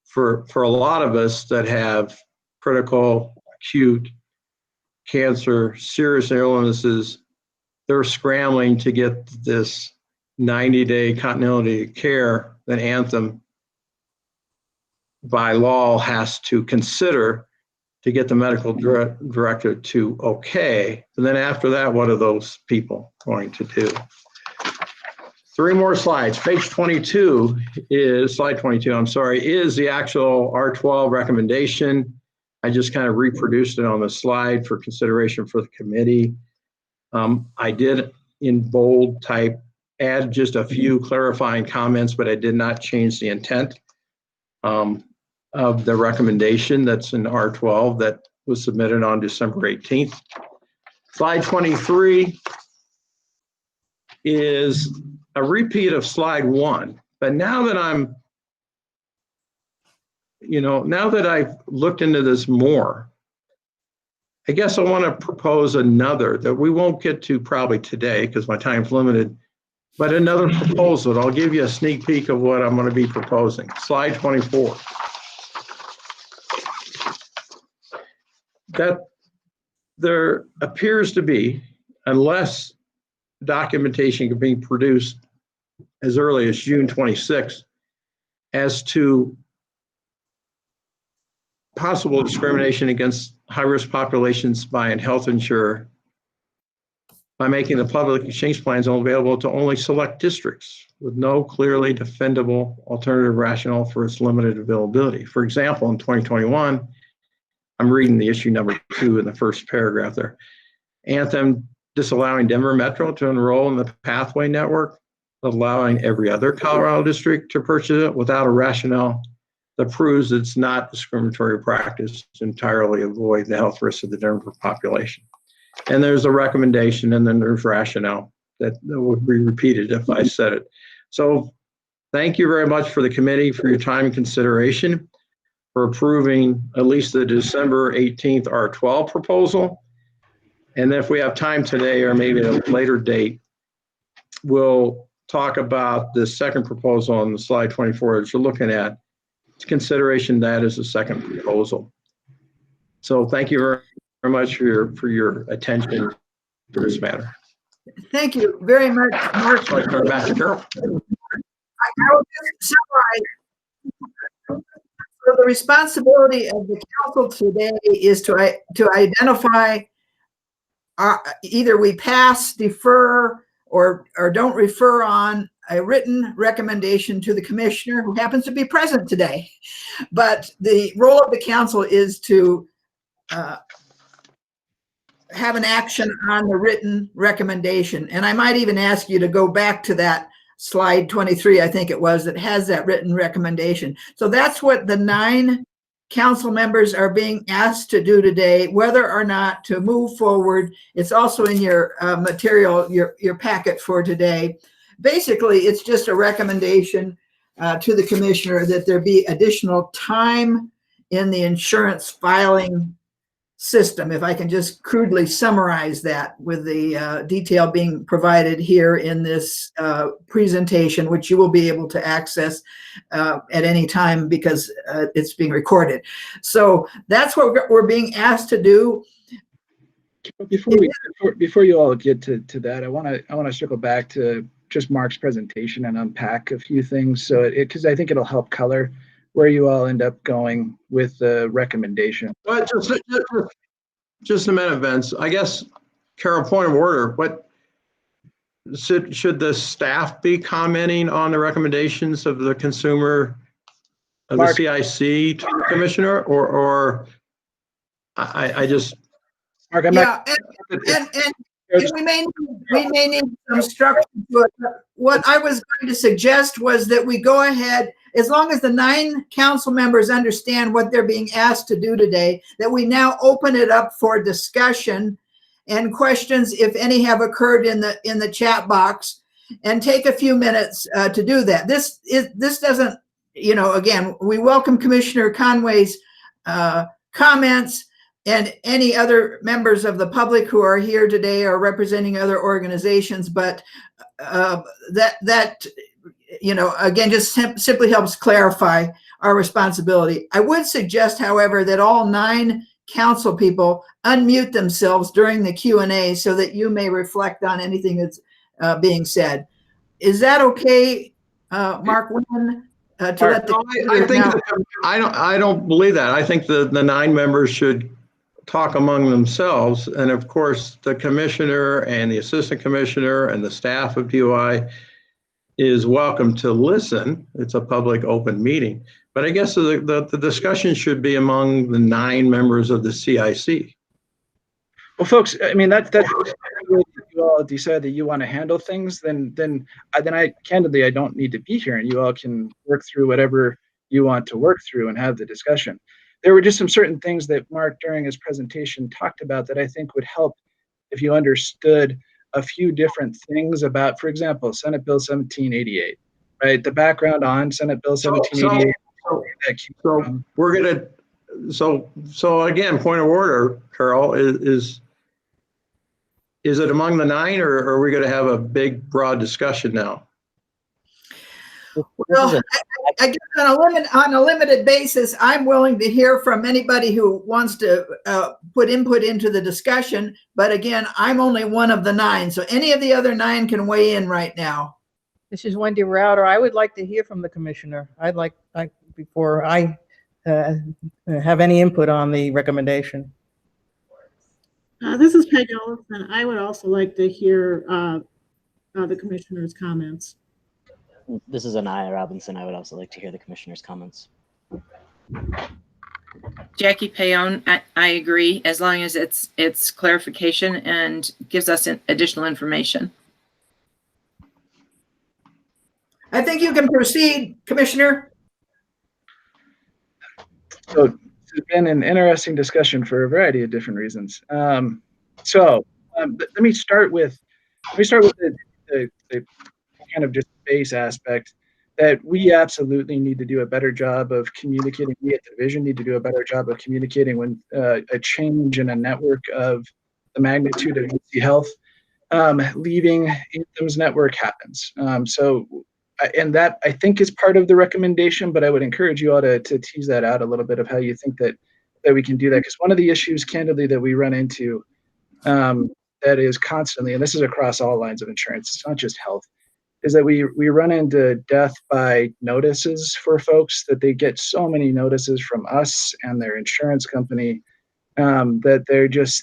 for a lot of us that have critical, acute cancer, serious illnesses, they're scrambling to get this 90-day continuity of care that Anthem by law has to consider to get the medical director to okay. And then after that, what are those people going to do? 3 more slides. Page 22 is, slide 22, I'm sorry, is the actual R12 recommendation. I just kind of reproduced it on the slide for consideration for the committee. I did in bold type add just a few clarifying comments, but I did not change the intent of the recommendation that's in R12 that was submitted on December 18th. Slide 23 is a repeat of slide 1, but now that I'm, now that I've looked into this more, I guess I want to propose another that we won't get to probably today because my time's limited, but another proposal. I'll give you a sneak peek of what I'm going to be proposing. Slide 24. That there appears to be, unless documentation can be produced as early as June 26th, as to possible discrimination against high-risk populations by a health insurer by making the public exchange plans available to only select districts with no clearly defendable alternative rationale for its limited availability. For example, in 2021, I'm reading the issue number 2 in the first paragraph there. Anthem disallowing Denver Metro to enroll in the Pathway Network, allowing every other Colorado district to purchase it without a rationale that proves it's not discriminatory practice to entirely avoid the health risks of the Denver population. And there's a recommendation and then there's rationale that would be repeated if I said it. So thank you very much for the committee for your time and consideration for approving at least the December 18th R12 proposal. And if we have time today or maybe at a later date, we'll talk about the second proposal on the slide 24 that you're looking at. Consideration that is the second proposal. So thank you very much for your attention to this matter. Thank you very much, Mark. I'll turn it back to Carol. I will just summarize. So the responsibility of the council today is to identify either we pass, defer, or don't refer on a written recommendation to the commissioner who happens to be present today. But the role of the council is to have an action on the written recommendation. And I might even ask you to go back to that slide 23, I think it was, that has that written recommendation. So that's what the 9 council members are being asked to do today, whether or not to move forward. It's also in your material, your packet for today. Basically, it's just a recommendation to the commissioner that there be additional time in the insurance filing system, if I can just crudely summarize that, with the detail being provided here in this presentation, which you will be able to access at any time because it's being recorded. So that's what we're being asked to do. Before you all get to that, I want to circle back to just Mark's presentation and unpack a few things, so because I think it'll help color where you all end up going with the recommendation. But just a minute, Vince. I guess, Carol, point of order. What should the staff be commenting on the recommendations of the consumer, of Mark, the CIC to the commissioner, or I just. Mark, I'm Yeah, not. and we may need some structure to it. What I was going to suggest was that we go ahead, as long as the 9 council members understand what they're being asked to do today, that we now open it up for discussion and questions, if any have occurred in the chat box, and take a few minutes to do that. This doesn't, again, we welcome Commissioner Conway's comments and any other members of the public who are here today or representing other organizations, but again, just simply helps clarify our responsibility. I would suggest, however, that all 9 council people unmute themselves during the Q&A so that you may reflect on anything that's being said. Is that okay, Mark Wynn? I don't believe that. I think the 9 members should talk among themselves, and of course the commissioner and the assistant commissioner and the staff of DOI is welcome to listen. It's a public open meeting, but I guess the discussion should be among the 9 members of the CIC. Well, folks, I mean, that's you all decide that you want to handle things, then I candidly, I don't need to be here, and you all can work through whatever you want to work through and have the discussion. There were just some certain things that Mark during his presentation talked about that I think would help if you understood a few different things about, for example, Senate Bill 1788, right? The background on Senate Bill 1788. So again, point of order, Carol, is it among the 9, or are we going to have a big, broad discussion now? Well, I guess on a limited basis, I'm willing to hear from anybody who wants to put input into the discussion. But again, I'm only one of the 9, so any of the other 9 can weigh in right now. This is Wendy Router. I would like to hear from the commissioner. I'd like before I have any input on the recommendation. This is Peg Ellison. I would also like to hear the commissioner's comments. This is Anaya Robinson. I would also like to hear the commissioner's comments. Jackie Payon, I agree, as long as it's clarification and gives us additional information. I think you can proceed, Commissioner. So it's been an interesting discussion for a variety of different reasons. Let me start with the kind of just base aspect that we absolutely need to do a better job of communicating. We at the division need to do a better job of communicating when a change in a network of the magnitude of UC Health leaving Anthem's network happens. And that I think is part of the recommendation, but I would encourage you all to tease that out a little bit of how you think that we can do that. Because one of the issues, candidly, that we run into that is constantly, and this is across all lines of insurance, it's not just health, is that we run into death by notices for folks, that they get so many notices from us and their insurance company that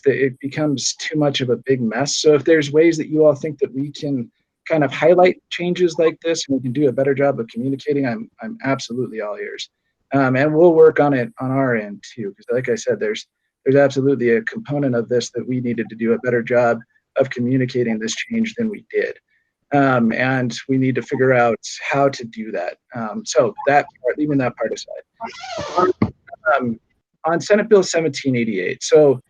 it becomes too much of a big mess. So if there's ways that you all think that we can kind of highlight changes like this and we can do a better job of communicating, I'm absolutely all ears. And we'll work on it on our end too, because like I said, there's absolutely a component of this that we needed to do a better job of communicating this change than we did. And we need to figure out how to do that. So that part, leaving that part aside. On Senate Bill 1788, so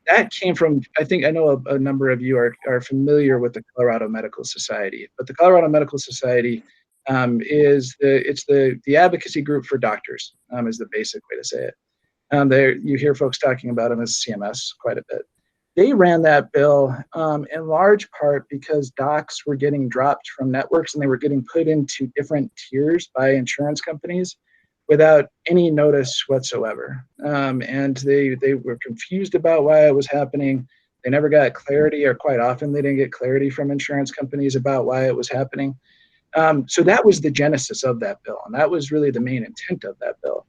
that came from, I know a number of you are familiar with the Colorado Medical Society, but the Colorado Medical Society is the advocacy group for doctors, is the basic way to say it. There you hear folks talking about them as CMS quite a bit. They ran that bill in large part because docs were getting dropped from networks and they were getting put into different tiers by insurance companies without any notice whatsoever. And they were confused about why it was happening. They never got clarity, or quite often they didn't get clarity from insurance companies about why it was happening. So that was the genesis of that bill, and that was really the main intent of that bill.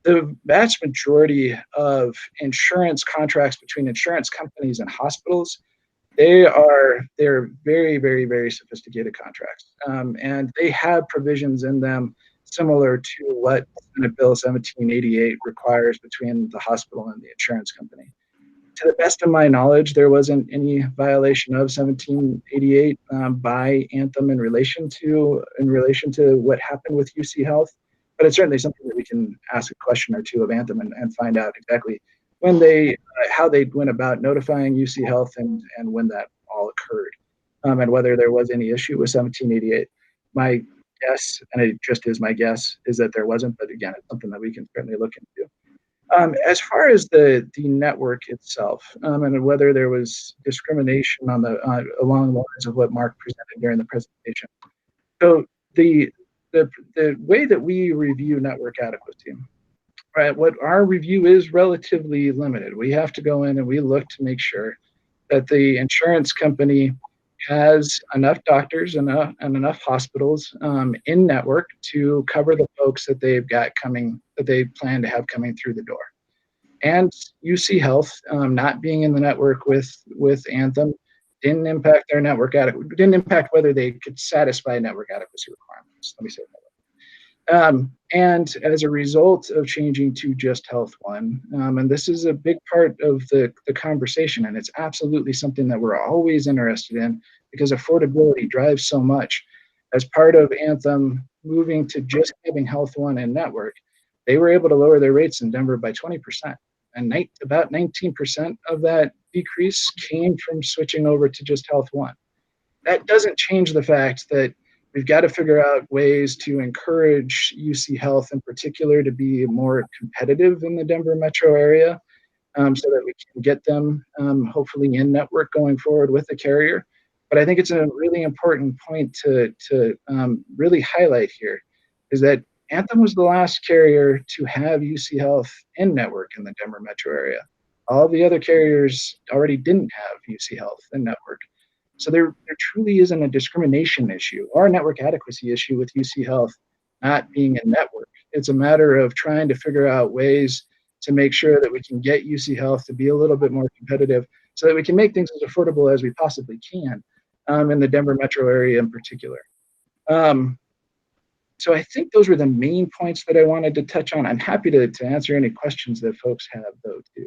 The vast majority of insurance contracts between insurance companies and hospitals, they're very, very, very sophisticated contracts. And they have provisions in them similar to what Senate Bill 1788 requires between the hospital and the insurance company. To the best of my knowledge, there wasn't any violation of 1788 by Anthem in relation to what happened with UC Health. But it's certainly something that we can ask a question or two of Anthem and find out exactly when how they went about notifying UC Health and when that all occurred, and whether there was any issue with 1788. My guess, and it just is my guess, is that there wasn't. But again, it's something that we can certainly look into. As far as the network itself, and whether there was discrimination along the lines of what Mark presented during the presentation. So the way that we review network adequacy, right? What our review is relatively limited. We have to go in and we look to make sure that the insurance company has enough doctors and enough hospitals in network to cover the folks that they plan to have coming through the door. And UC Health not being in the network with Anthem didn't impact their network adequacy, didn't impact whether they could satisfy network adequacy requirements. Let me say it that way. And as a result of changing to Just Health One, and this is a big part of the conversation, and it's absolutely something that we're always interested in because affordability drives so much. As part of Anthem moving to just having Health One in network, they were able to lower their rates in Denver by 20%. And about 19% of that decrease came from switching over to Just Health One. That doesn't change the fact that we've got to figure out ways to encourage UC Health in particular to be more competitive in the Denver metro area, so that we can get them hopefully in network going forward with the carrier. But I think it's a really important point to really highlight here is that Anthem was the last carrier to have UC Health in network in the Denver metro area. All the other carriers already didn't have UC Health in network. So there truly isn't a discrimination issue or a network adequacy issue with UC Health not being in network. It's a matter of trying to figure out ways to make sure that we can get UC Health to be a little bit more competitive so that we can make things as affordable as we possibly can in the Denver metro area in particular. So I think those were the main points that I wanted to touch on. I'm happy to answer any questions that folks have though too.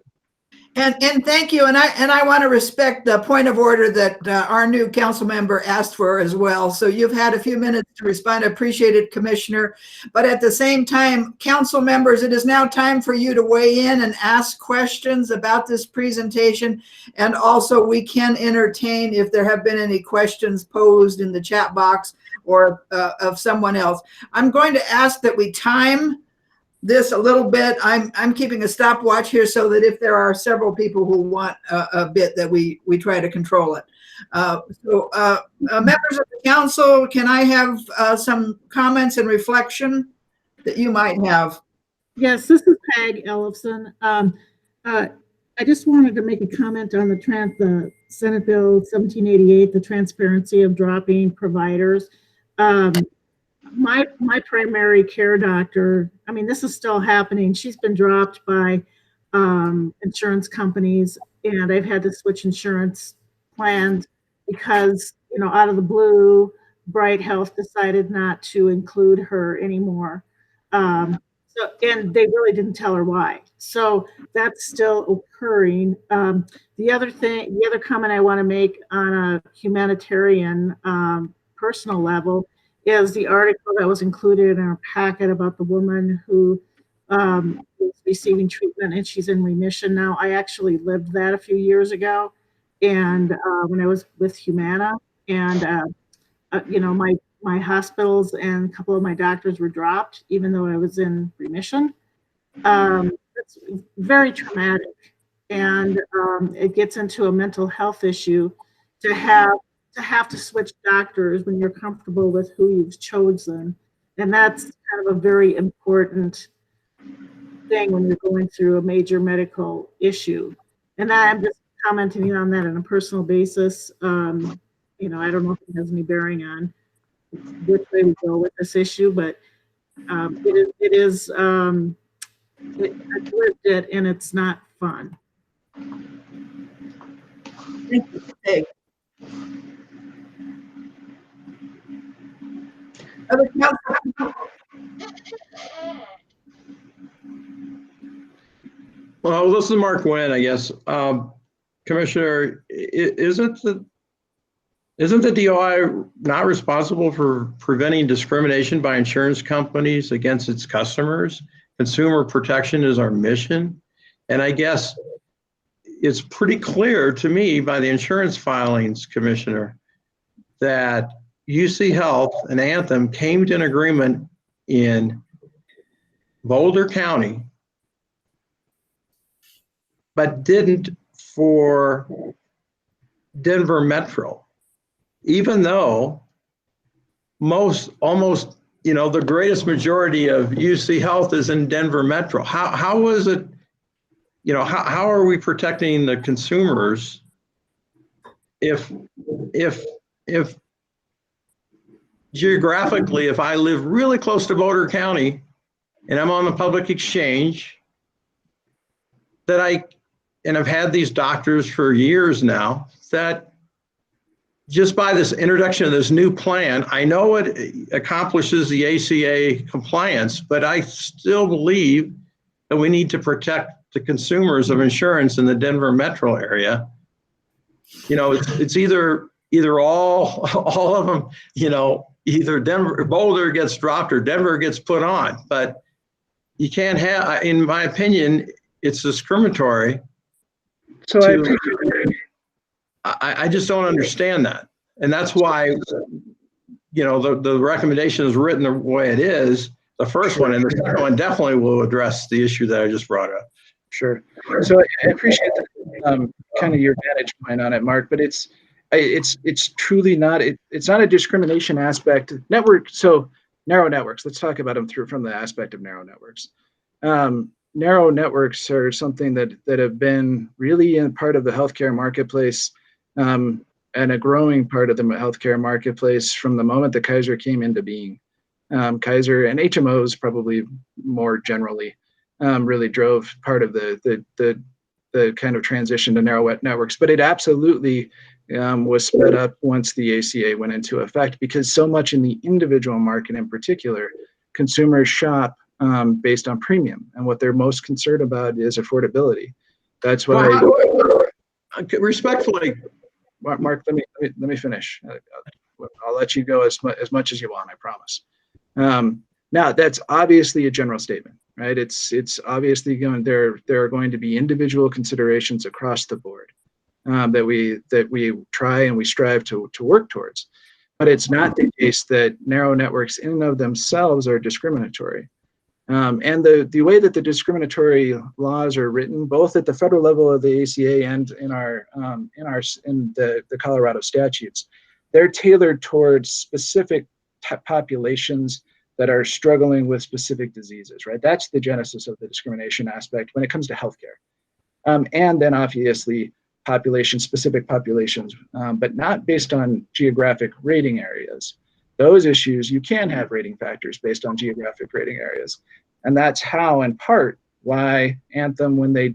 And thank you. And I want to respect the point of order that our new council member asked for as well. So you've had a few minutes to respond. I appreciate it, Commissioner. But at the same time, council members, it is now time for you to weigh in and ask questions about this presentation. And also we can entertain if there have been any questions posed in the chat box or of someone else. I'm going to ask that we time this a little bit. I'm keeping a stopwatch here so that if there are several people who want a bit that we try to control it. Members of the council, can I have some comments and reflection that you might have? Yes, this is Peg Ellefson. I just wanted to make a comment on the Senate Bill 1788, the transparency of dropping providers. My primary care doctor, I mean, this is still happening. She's been dropped by insurance companies, and I've had to switch insurance plans because out of the blue, Bright Health decided not to include her anymore. And they really didn't tell her why. So that's still occurring. The other comment I want to make on a humanitarian personal level is the article that was included in our packet about the woman who is receiving treatment and she's in remission now. I actually lived that a few years ago, and when I was with Humana, and my hospitals and a couple of my doctors were dropped, even though I was in remission. It's very traumatic, and it gets into a mental health issue to have to switch doctors when you're comfortable with who you've chosen, and that's kind of a very important thing when you're going through a major medical issue. And I'm just commenting on that on a personal basis. I don't know if it has any bearing on which way we go with this issue, but I've lived it, and it's not fun. Thank you, Peg. Other council? Well, this is Mark Wynn, I guess. Commissioner, isn't the DOI not responsible for preventing discrimination by insurance companies against its customers? Consumer protection is our mission. And I guess it's pretty clear to me by the insurance filings, Commissioner, that UC Health and Anthem came to an agreement in Boulder County, but didn't for Denver Metro, even though almost, the greatest majority of UC Health is in Denver Metro. How is it, how are we protecting the consumers if geographically, if I live really close to Boulder County and I'm on the public exchange, and I've had these doctors for years now, that just by this introduction of this new plan, I know it accomplishes the ACA compliance, but I still believe that we need to protect the consumers of insurance in the Denver metro area. It's either all of them, either Boulder gets dropped or Denver gets put on, but you can't have, in my opinion, it's discriminatory. So I just don't understand that. And that's why, the recommendation is written the way it is, the first one, and the second one definitely will address the issue that I just brought up. Sure. So I appreciate kind of your vantage point on it, Mark, but it's truly not, it's not a discrimination aspect. So narrow networks, let's talk about them from the aspect of narrow networks. Narrow networks are something that have been really in part of the healthcare marketplace, and a growing part of the healthcare marketplace from the moment that Kaiser came into being. Kaiser and HMOs probably more generally really drove part of the kind of transition to narrow networks, but it absolutely was sped up once the ACA went into effect, because so much in the individual market in particular, consumers shop based on premium, and what they're most concerned about is affordability. That's what respectfully, Mark, let me finish. I'll let you go as much as you want, I promise. Now, that's obviously a general statement, right? It's obviously there are going to be individual considerations across the board that we try and we strive to work towards, but it's not the case that narrow networks in and of themselves are discriminatory. And the way that the discriminatory laws are written, both at the federal level of the ACA and in the Colorado statutes, they're tailored towards specific populations that are struggling with specific diseases, right? That's the genesis of the discrimination aspect when it comes to healthcare. And then obviously specific populations, but not based on geographic rating areas. Those issues, you can have rating factors based on geographic rating areas. And that's how, in part, why Anthem, when they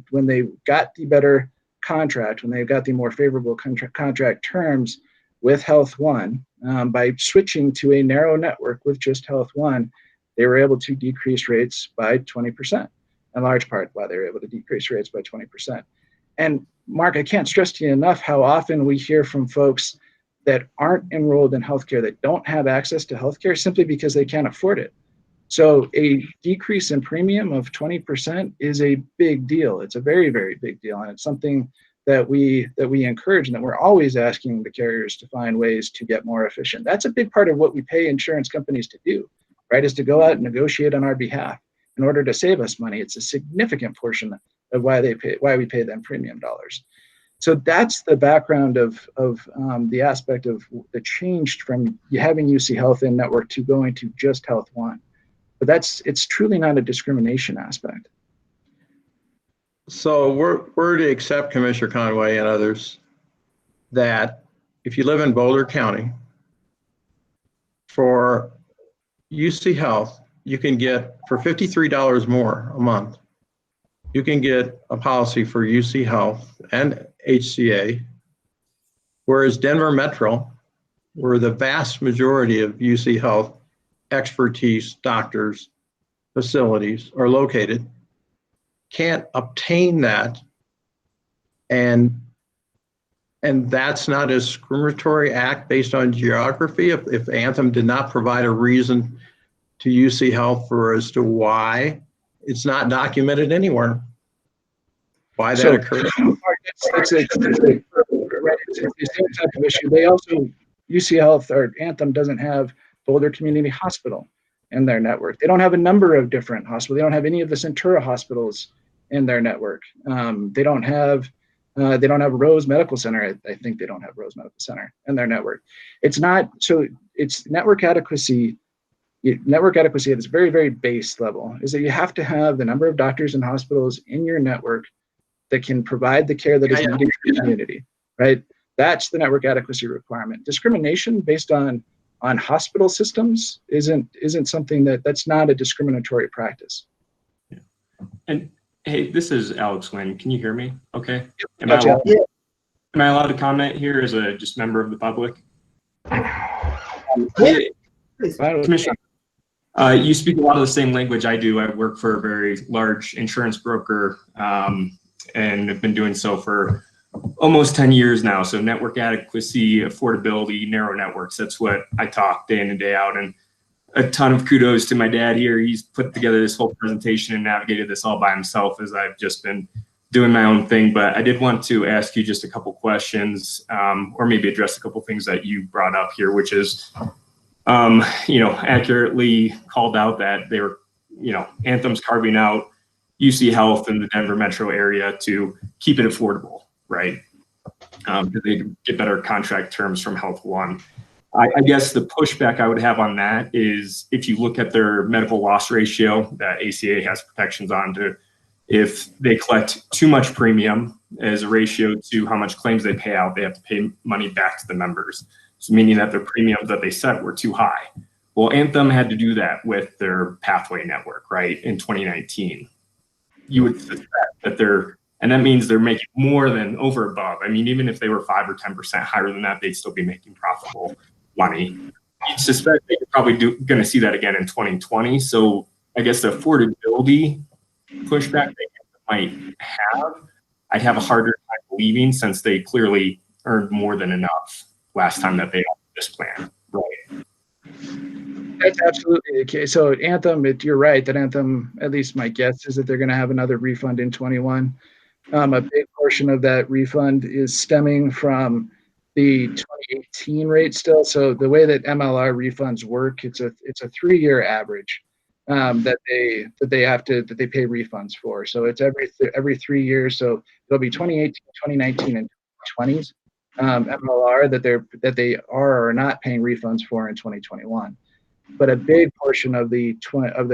got the better contract, when they got the more favorable contract terms, with Health One, by switching to a narrow network with just Health One, they were able to decrease rates by 20%, in large part why they were able to decrease rates by 20%. And Mark, I can't stress to you enough how often we hear from folks that aren't enrolled in healthcare, that don't have access to healthcare simply because they can't afford it. So a decrease in premium of 20% is a big deal. It's a very, very big deal. And it's something that we encourage, and that we're always asking the carriers to find ways to get more efficient. That's a big part of what we pay insurance companies to do, right? Is to go out and negotiate on our behalf in order to save us money. It's a significant portion of why we pay them premium dollars. So that's the background of the aspect of the change from having UC Health in network to going to just Health One. But it's truly not a discrimination aspect. So we're to accept, Commissioner Conway and others, that if you live in Boulder County, for UC Health, you can get, for $53 more a month, you can get a policy for UC Health and HCA, whereas Denver Metro, where the vast majority of UC Health expertise, doctors, facilities are located, can't obtain that, and that's not a discriminatory act based on geography. If Anthem did not provide a reason to UC Health for as to why, it's not documented anywhere why that occurred. It's the same type of issue. They also, UC Health or Anthem doesn't have Boulder Community Hospital in their network. They don't have a number of different hospitals. They don't have any of the Centura hospitals in their network. They don't have Rose Medical Center. I think they don't have Rose Medical Center in their network. It's not, so it's network adequacy. Network adequacy at its very, very base level is that you have to have the number of doctors and hospitals in your network that can provide the care that is needed in the community, right? That's the network adequacy requirement. Discrimination based on hospital systems isn't something that's not a discriminatory practice. Yeah. And hey, this is Alex Wynn. Can you hear me? Okay. Am Gotcha. I allowed to comment here as a just member of the public? Commissioner, you speak a lot of the same language I do. I work for a very large insurance broker and have been doing so for almost 10 years now. So network adequacy, affordability, narrow networks, that's what I talk day in and day out. And a ton of kudos to my dad here. He's put together this whole presentation and navigated this all by himself as I've just been doing my own thing. But I did want to ask you just a couple questions or maybe address a couple things that you brought up here, which is, accurately called out that they were, Anthem's carving out UC Health in the Denver metro area to keep it affordable, right? Because they get better contract terms from Health One. I guess the pushback I would have on that is if you look at their medical loss ratio that ACA has protections on, to if they collect too much premium as a ratio to how much claims they pay out, they have to pay money back to the members. So meaning that their premiums that they set were too high. Well, Anthem had to do that with their pathway network, right, in 2019. You would suspect that and that means they're making more than over above. I mean, even if they were 5 or 10% higher than that, they'd still be making profitable money. You'd suspect they're probably going to see that again in 2020. So I guess the affordability pushback they might have, I'd have a harder time believing, since they clearly earned more than enough last time that they offered this plan, right? That's absolutely the case. So Anthem, you're right that Anthem, at least my guess is that they're going to have another refund in 21. A big portion of that refund is stemming from the 2018 rate still. So the way that MLR refunds work, it's a 3-year average that they pay refunds for. So it's every 3 years. So it'll be 2018, 2019, and 2020s MLR that they are or not paying refunds for in 2021. But a big portion of the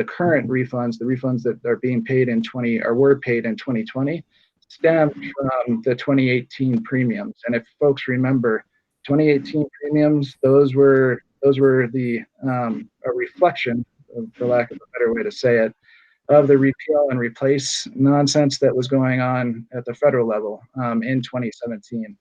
current refunds, the refunds that are being paid in were paid in 2020, stem from the 2018 premiums. And if folks remember, 2018 premiums, those were a reflection, for lack of a better way to say it, of the repeal and replace nonsense that was going on at the federal level in 2017.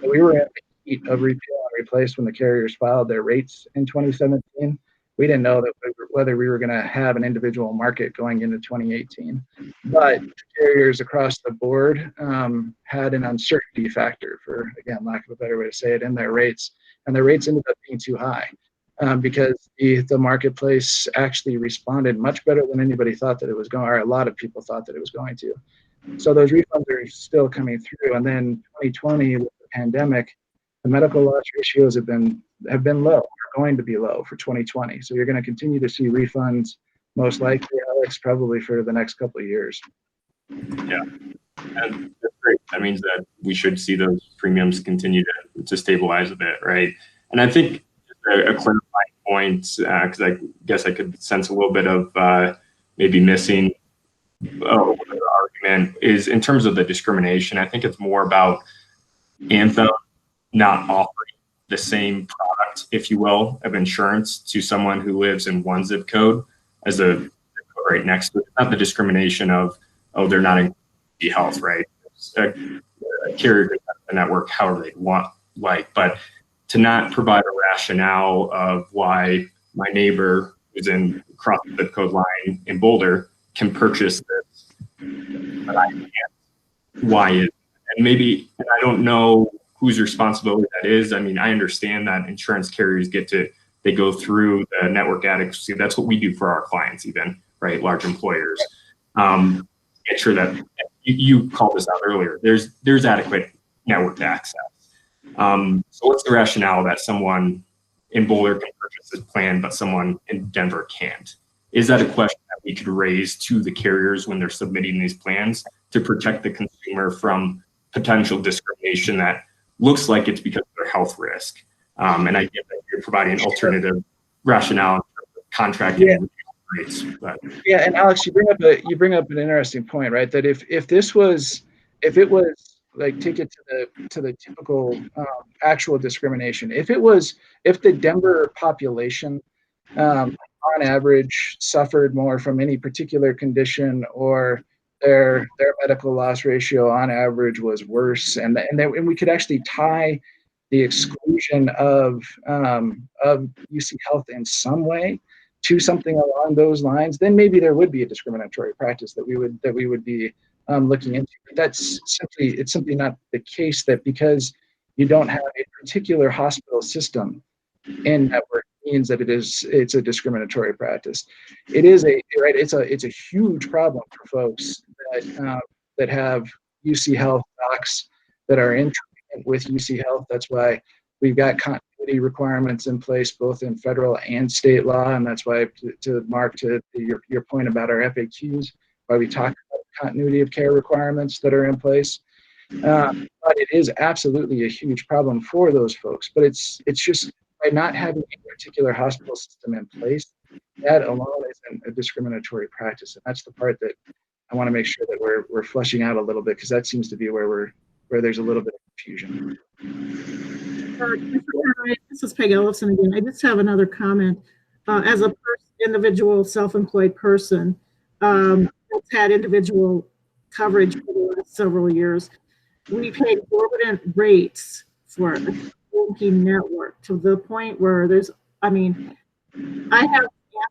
We were heat of repeal and replace when the carriers filed their rates in 2017. We didn't know that whether we were going to have an individual market going into 2018, but carriers across the board had an uncertainty factor, for again, lack of a better way to say it, in their rates, and their rates ended up being too high because the marketplace actually responded much better than anybody thought that it was going, or a lot of people thought that it was going to. So those refunds are still coming through, and then 2020 with the pandemic, the medical loss ratios have been low. Going to be low for 2020. So you're going to continue to see refunds, most likely, Alex, probably for the next couple of years. Yeah, and that's great. That means that we should see those premiums continue to stabilize a bit, right? And I think a clarifying point, because I guess I could sense a little bit of maybe missing argument, is in terms of the discrimination. I think it's more about Anthem not offering the same product, if you will, of insurance to someone who lives in one zip code as a zip code right next to it. It's not the discrimination of, oh, they're not in health, right? A carrier can have the network however they want, but to not provide a rationale of why my neighbor who's in across the zip code line in Boulder can purchase this, but I can't. Why is it? And maybe, and I don't know whose responsibility that is. I mean, I understand that insurance carriers they go through the network adequacy. That's what we do for our clients, even, right? Large employers. Make sure that you called this out earlier. There's adequate network access. So what's the rationale that someone in Boulder can purchase this plan, but someone in Denver can't? Is that a question that we could raise to the carriers when they're submitting these plans to protect the consumer from potential discrimination that looks like it's because of their health risk? And I get that you're providing alternative rationale in terms of contracting rates. But. Yeah, and Alex, you bring up an interesting point, right? That if it was like, take it to the typical actual discrimination. If the Denver population on average suffered more from any particular condition, or their medical loss ratio on average was worse, and we could actually tie the exclusion of UC Health in some way to something along those lines, then maybe there would be a discriminatory practice that we would be looking into. But it's simply not the case, that because you don't have a particular hospital system in network means that it's a discriminatory practice. It's a huge problem for folks that have UC Health docs that are in treatment with UC Health. That's why we've got continuity requirements in place, both in federal and state law, and that's why, to Mark, to your point about our FAQs, why we talk about continuity of care requirements that are in place. But it is absolutely a huge problem for those folks. But it's just by not having a particular hospital system in place, that alone isn't a discriminatory practice, and that's the part that I want to make sure that we're fleshing out a little bit, because that seems to be where there's a little bit of confusion. This is Peg Ellison again. I just have another comment. As a individual self-employed person that's had individual coverage for the last several years, we pay exorbitant rates for a banking network, to the point where I have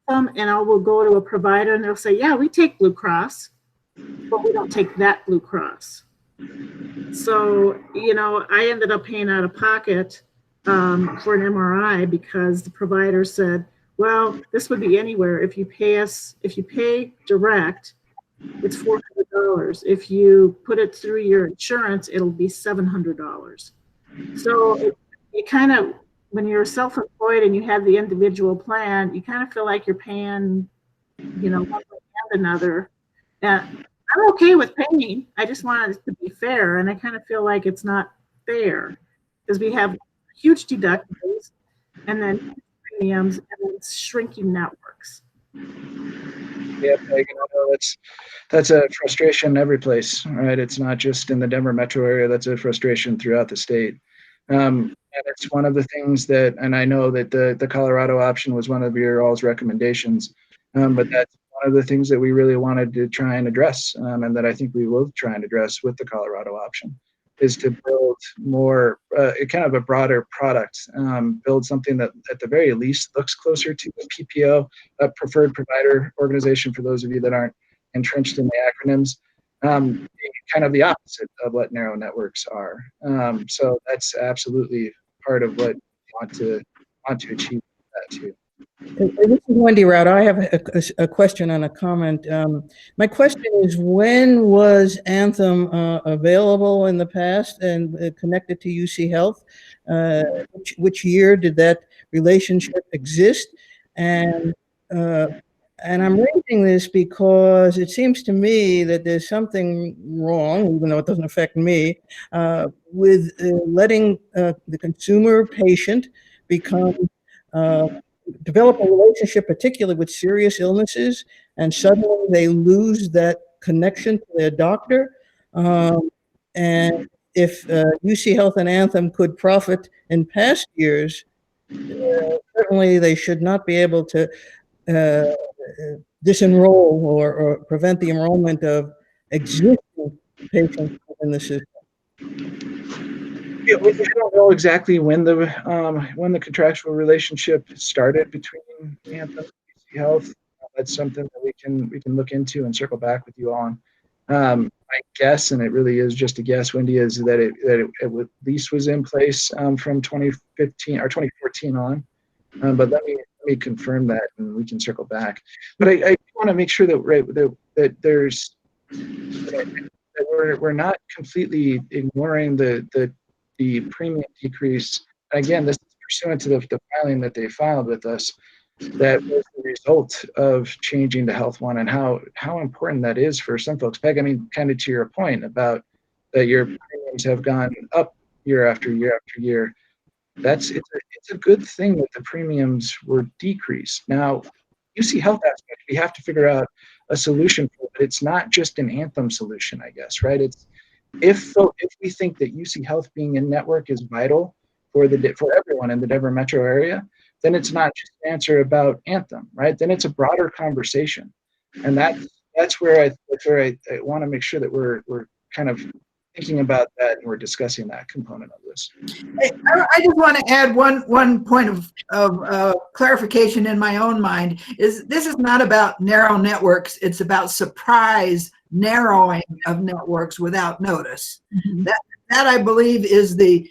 Anthem, and I will go to a provider and they'll say, yeah, we take Blue Cross, but we don't take that Blue Cross. So, I ended up paying out of pocket for an MRI, because the provider said, well, this would be anywhere. If you pay direct, it's $400. If you put it through your insurance, it'll be $700. So it kind of, when you're self-employed and you have the individual plan, you kind of feel like you're paying, one way and another. And I'm okay with paying. I just want it to be fair, and I kind of feel like it's not fair, because we have huge deductibles and then premiums and then shrinking networks. Yeah, that's a frustration every place, right? It's not just in the Denver metro area. That's a frustration throughout the state. And it's one of the things that, and I know that the Colorado option was one of your all's recommendations, but that's one of the things that we really wanted to try and address, and that I think we will try and address with the Colorado option. is to build more, kind of a broader product, build something that at the very least looks closer to a PPO, a preferred provider organization, for those of you that aren't entrenched in the acronyms, kind of the opposite of what narrow networks are. So that's absolutely part of what we want to achieve that too. This is Wendy Rout. I have a question and a comment. My question is, when was Anthem available in the past and connected to UC Health? Which year did that relationship exist? And I'm raising this because it seems to me that there's something wrong, even though it doesn't affect me, with letting the consumer patient develop a relationship, particularly with serious illnesses, and suddenly they lose that connection to their doctor. And if UC Health and Anthem could profit in past years, certainly they should not be able to disenroll or prevent the enrollment of existing patients in the system. Yeah, I don't know exactly when the contractual relationship started between Anthem and UC Health. That's something that we can look into and circle back with you on. My guess, and it really is just a guess, Wendy, is that it at least was in place from 2015 or 2014 on. But let me confirm that, and we can circle back. But I want to make sure that that we're not completely ignoring the premium decrease. Again, this is pursuant to the filing that they filed with us. That was the result of changing to Health One, and how important that is for some folks. Peg, I mean, kind of to your point about that your premiums have gone up year after year after year. It's a good thing that the premiums were decreased. Now, UC Health aspect, we have to figure out a solution for it. It's not just an Anthem solution, I guess, right? It's if we think that UC Health being in network is vital for everyone in the Denver metro area, then it's not just an answer about Anthem, right? Then it's a broader conversation, and that's where I want to make sure that we're kind of thinking about that and we're discussing that component of this. I just want to add one point of clarification in my own mind. This is not about narrow networks. It's about surprise narrowing of networks without notice. Mm-hmm. That I believe is the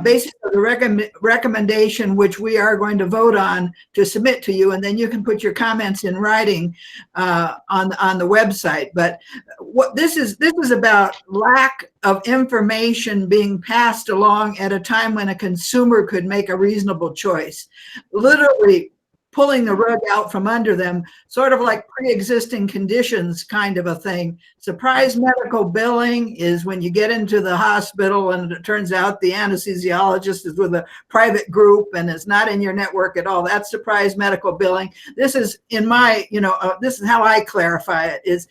basis of the recommendation, which we are going to vote on to submit to you, and then you can put your comments in writing on the website. But what this is about lack of information being passed along at a time when a consumer could make a reasonable choice. Literally pulling the rug out from under them, sort of like pre-existing conditions kind of a thing. Surprise medical billing is when you get into the hospital and it turns out the anesthesiologist is with a private group and is not in your network at all. That's surprise medical billing. This is in my, this is how I clarify it, is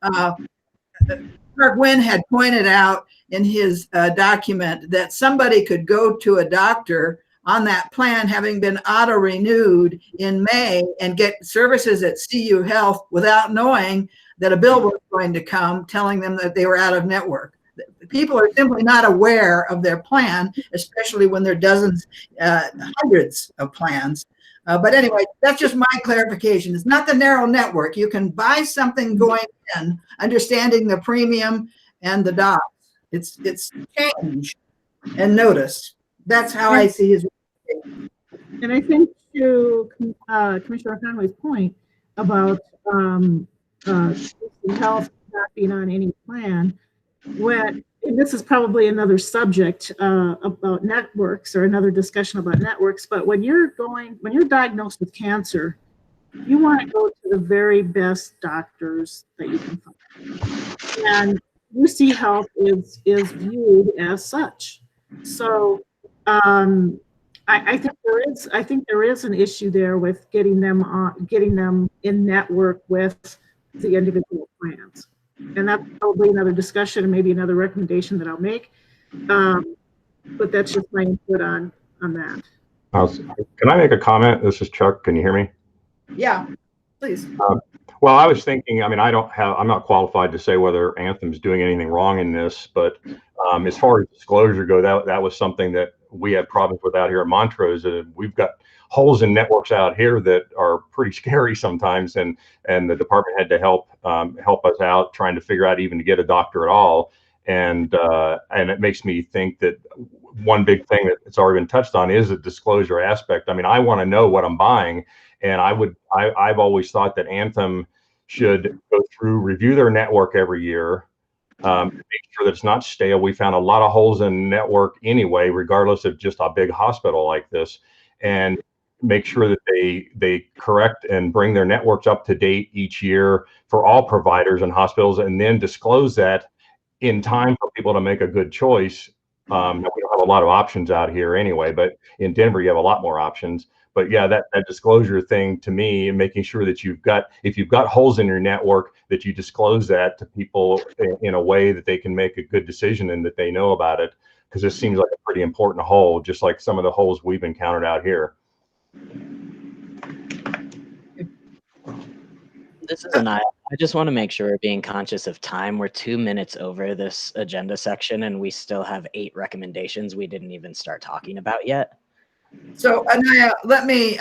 Mark Wynn had pointed out in his document that somebody could go to a doctor on that plan having been auto-renewed in May and get services at CU Health without knowing that a bill was going to come telling them that they were out of network. People are simply not aware of their plan, especially when there are dozens, hundreds of plans. But anyway, that's just my clarification. It's not the narrow network. You can buy something going in, understanding the premium and the docs. It's change and notice. That's how I see his. And I think to Commissioner Conway's point about health not being on any plan, and this is probably another subject about networks or another discussion about networks, but when you're diagnosed with cancer, you want to go to the very best doctors that you can find. And UC Health is viewed as such. So I think there is an issue there with getting them in network with the individual plans, and that's probably another discussion and maybe another recommendation that I'll make. But that's just my input on that. Can I make a comment? This is Chuck. Can you hear me? Yeah, please. Well, I was thinking, I mean, I'm not qualified to say whether Anthem's doing anything wrong in this, but As far as disclosure go, that was something that we had problems with out here at Montrose. We've got holes in networks out here that are pretty scary sometimes, and the department had to help us out trying to figure out even to get a doctor at all. And it makes me think that one big thing that's already been touched on is the disclosure aspect. I mean, I want to know what I'm buying, and I've always thought that Anthem should go through, review their network every year, make sure that it's not stale. We found a lot of holes in network anyway, regardless of just a big hospital like this, and make sure that they correct and bring their networks up to date each year for all providers and hospitals, and then disclose that in time for people to make a good choice. We don't have a lot of options out here anyway, but in Denver you have a lot more options. But yeah, that disclosure thing to me, and making sure that if you've got holes in your network, that you disclose that to people in a way that they can make a good decision and that they know about it, because this seems like a pretty important hole, just like some of the holes we've encountered out here. This is Anaya. I just want to make sure we're being conscious of time. We're 2 minutes over this agenda section, and we still have 8 recommendations we didn't even start talking about yet. So Anaya, let me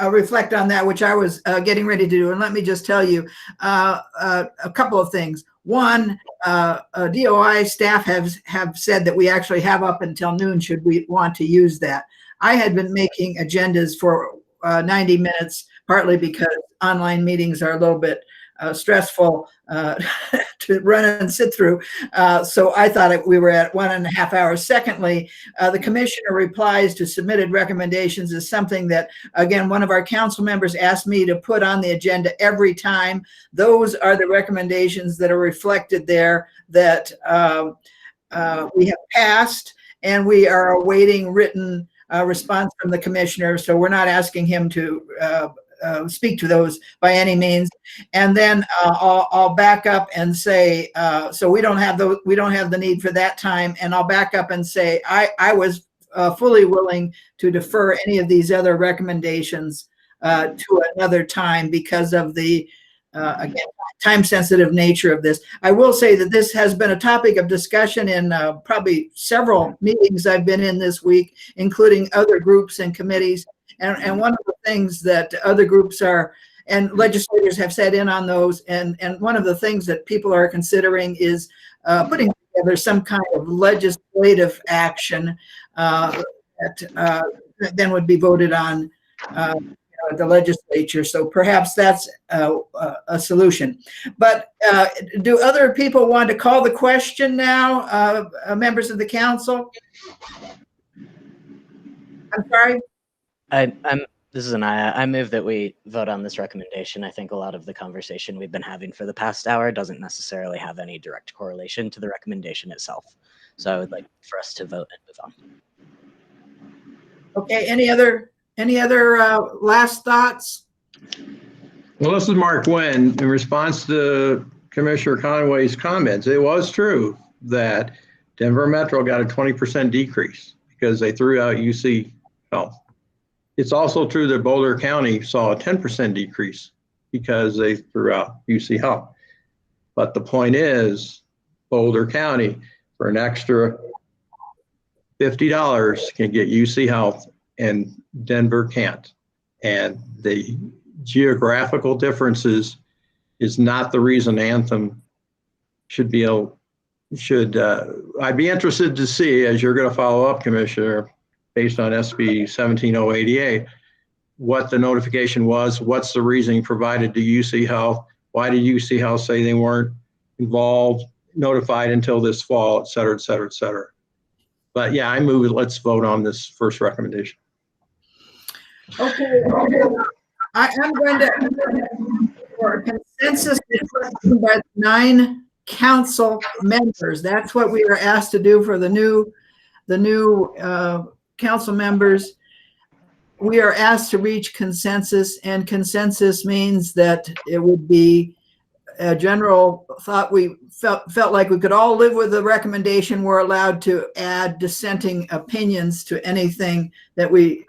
reflect on that, which I was getting ready to do. And let me just tell you a couple of things. One, DOI staff have said that we actually have up until noon should we want to use that. I had been making agendas for 90 minutes, partly because online meetings are a little bit stressful to run and sit through. So I thought we were at 1.5 hours. Secondly, the commissioner replies to submitted recommendations is something that, again, one of our council members asked me to put on the agenda every time. Those are the recommendations that are reflected there that we have passed, and we are awaiting written response from the commissioner. So we're not asking him to speak to those by any means. And then I'll back up and say, so we don't have the need for that time. And I'll back up and say, I was fully willing to defer any of these other recommendations to another time because of the, again, time-sensitive nature of this. I will say that this has been a topic of discussion in probably several meetings I've been in this week, including other groups and committees. And one of the things that other groups are, and legislators have set in on those, and one of the things that people are considering is putting together some kind of legislative action that then would be voted on the legislature. So perhaps that's a solution. But do other people want to call the question now, members of the council? I'm sorry? This is Anaya. I move that we vote on this recommendation. I think a lot of the conversation we've been having for the past hour doesn't necessarily have any direct correlation to the recommendation itself. So I would like for us to vote and move on. Okay, any other last thoughts? Well, this is Mark Wynn. In response to Commissioner Conway's comments, it was true that Denver Metro got a 20% decrease because they threw out UC Health. It's also true that Boulder County saw a 10% decrease because they threw out UC Health. But the point is, Boulder County, for an extra $50, can get UC Health, and Denver can't. And the geographical differences is not the reason Anthem should be able, I'd be interested to see, as you're going to follow up, Commissioner, based on SB 17088, what the notification was, what's the reasoning provided to UC Health, why did UC Health say they weren't notified until this fall, et cetera, et cetera, et cetera. But yeah, I move it. Let's vote on this first recommendation. Okay, I'm going to, for consensus by 9 council members. That's what we are asked to do for the new council members. We are asked to reach consensus, and consensus means that it would be a general thought. We felt like we could all live with the recommendation. We're allowed to add dissenting opinions to anything that we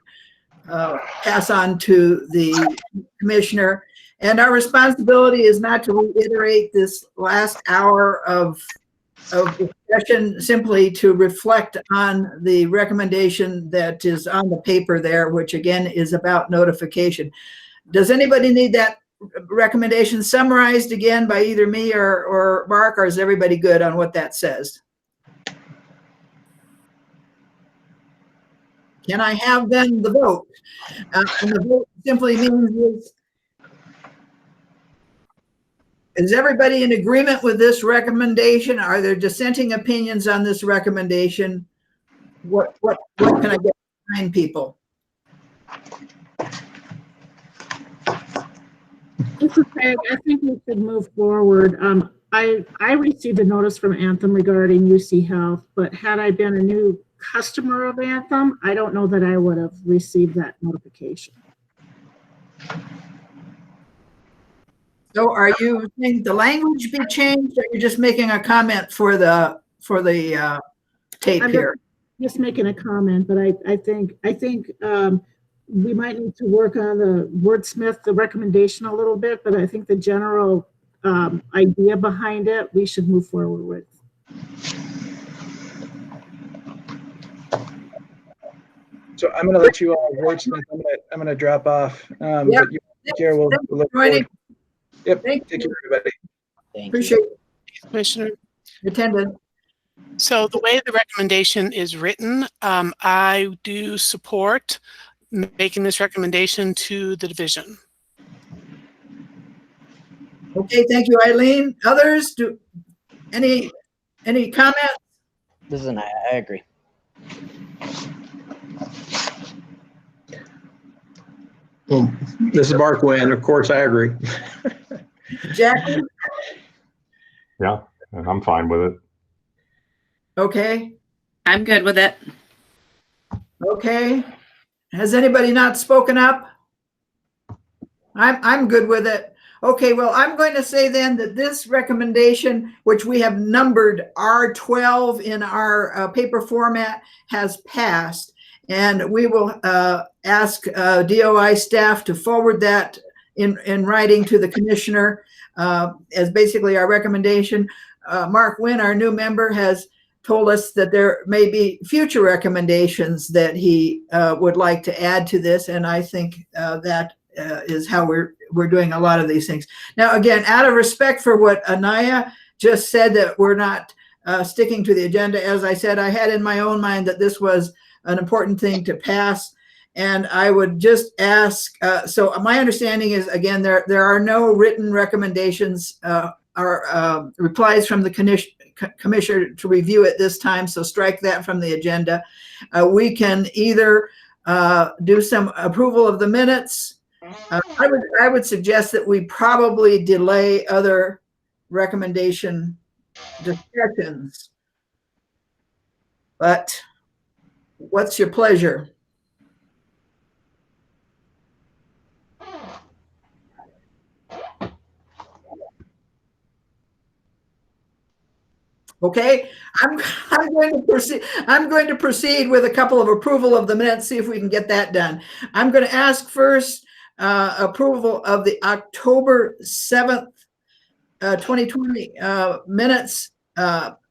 pass on to the commissioner. And our responsibility is not to reiterate this last hour of of discussion simply to reflect on the recommendation that is on the paper there, which again is about notification. Does anybody need that recommendation summarized again by either me or Mark, or is everybody good on what that says? Can I have then the vote? And the vote simply means is everybody in agreement with this recommendation? Are there dissenting opinions on this recommendation? What can I get behind people? This is Peg. I think we should move forward. I received a notice from Anthem regarding UC Health, but had I been a new customer of Anthem, I don't know that I would have received that notification. So are you saying the language be changed, or you're just making a comment for the tape I'm here? just making a comment, but I think we might need to work on the wordsmith, the recommendation a little bit, but I think the general idea behind it, we should move forward with. So I'm going to let you all wordsmith. I'm going to drop off. Yep. But you here, we'll look forward. Yep. Thank Take you. care, everybody. Appreciate it. Commissioner. Attendant. So the way the recommendation is written, I do support making this recommendation to the division. Okay, thank you, Eileen. Others, do any comments? This is I agree. Well, this is Mark Wynn. Of course, I agree. Jackie? Yeah, I'm fine with it. Okay. I'm good with it. Okay. Has anybody not spoken up? I'm good with it. Okay, well, I'm going to say then that this recommendation, which we have numbered R12 in our paper format, has passed. And we will ask DOI staff to forward that in writing to the commissioner as basically our recommendation. Mark Wynn, our new member, has told us that there may be future recommendations that he would like to add to this, and I think that is how we're doing a lot of these things. Now, again, out of respect for what Anaya just said, that we're not sticking to the agenda, as I said, I had in my own mind that this was an important thing to pass, and I would just ask, so my understanding is, again, there are no written recommendations or replies from the commissioner to review at this time, so strike that from the agenda. We can either do some approval of the minutes. I would suggest that we probably delay other recommendation discussions. But what's your pleasure? Okay, I'm going to proceed. I'm going to proceed with a couple of approval of the minutes. See if we can get that done. I'm going to ask first approval of the October 7th, 2020 minutes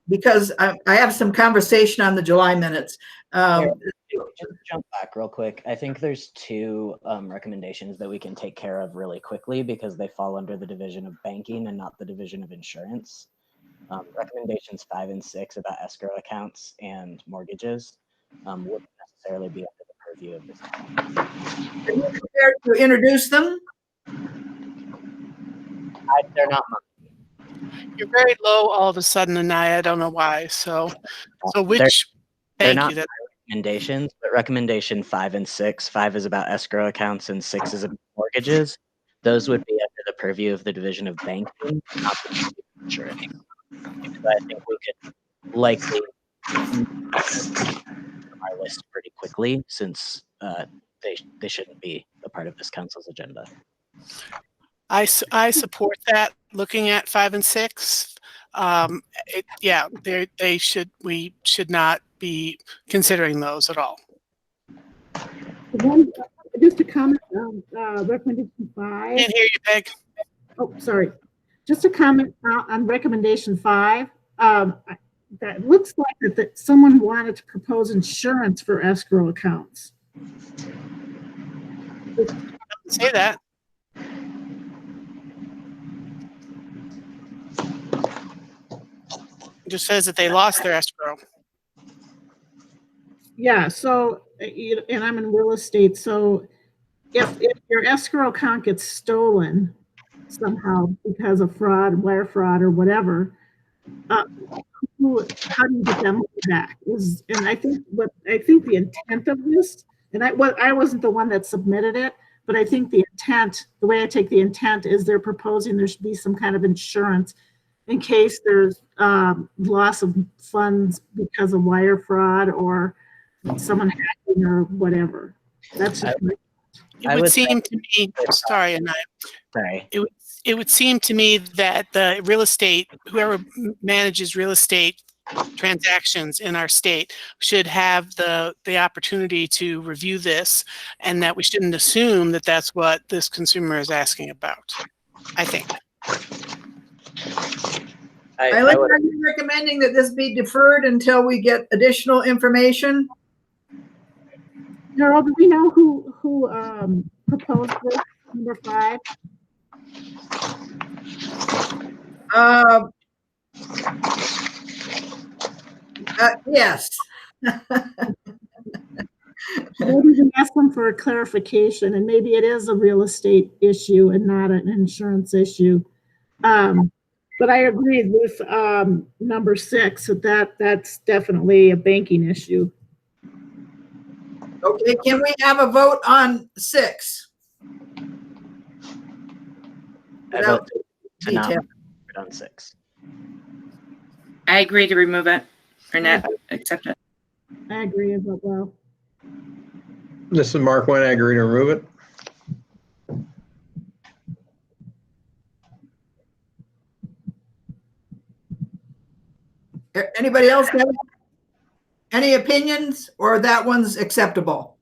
because I have some conversation on the July minutes. Just jump back real quick. I think there's two recommendations that we can take care of really quickly because they fall under the Division of Banking and not the Division of Insurance. Recommendations 5 and 6 about escrow accounts and mortgages wouldn't necessarily be under the purview of this. Are you prepared to introduce them? They're not. You're very low all of a sudden, Anaya. I don't know why. So which? They're not recommendations, but recommendation 5 and 6. 5 is about escrow accounts and 6 is about mortgages. Those would be under the purview of the Division of Banking, not the Division of Insurance. Because I think we could likely our list pretty quickly since they shouldn't be a part of this council's agenda. I support that. Looking at 5 and 6, we should not be considering those at all. Just a comment on recommendation 5. Can't hear you, Peg. Oh, sorry. Just a comment on recommendation 5. That looks like that someone wanted to propose insurance for escrow accounts. Say that. It just says that they lost their escrow. Yeah, so, and I'm in real estate, so if your escrow account gets stolen somehow because of fraud, wire fraud, or whatever, how do you get that money back? And I think the intent of this, and I wasn't the one that submitted it, but I think the intent, the way I take the intent, is they're proposing there should be some kind of insurance in case there's loss of funds because of wire fraud or someone hacking or whatever. That's just it would seem to me. Sorry, and sorry. It would seem to me that the real estate, whoever manages real estate transactions in our state, should have the opportunity to review this, and that we shouldn't assume that that's what this consumer is asking about. I think. I like how you're recommending that this be deferred until we get additional information. Darrell, do we know who proposed this, number 5? Yes. Maybe we ask them for a clarification, and maybe it is a real estate issue and not an insurance issue. But I agree with number 6 that's definitely a banking issue. Okay, can we have a vote on 6? I vote to not detail. on 6. I agree to remove it or not accept it. I agree as well. This is Mark Wynn. I agree to remove it. Anybody else have any opinions, or that one's acceptable?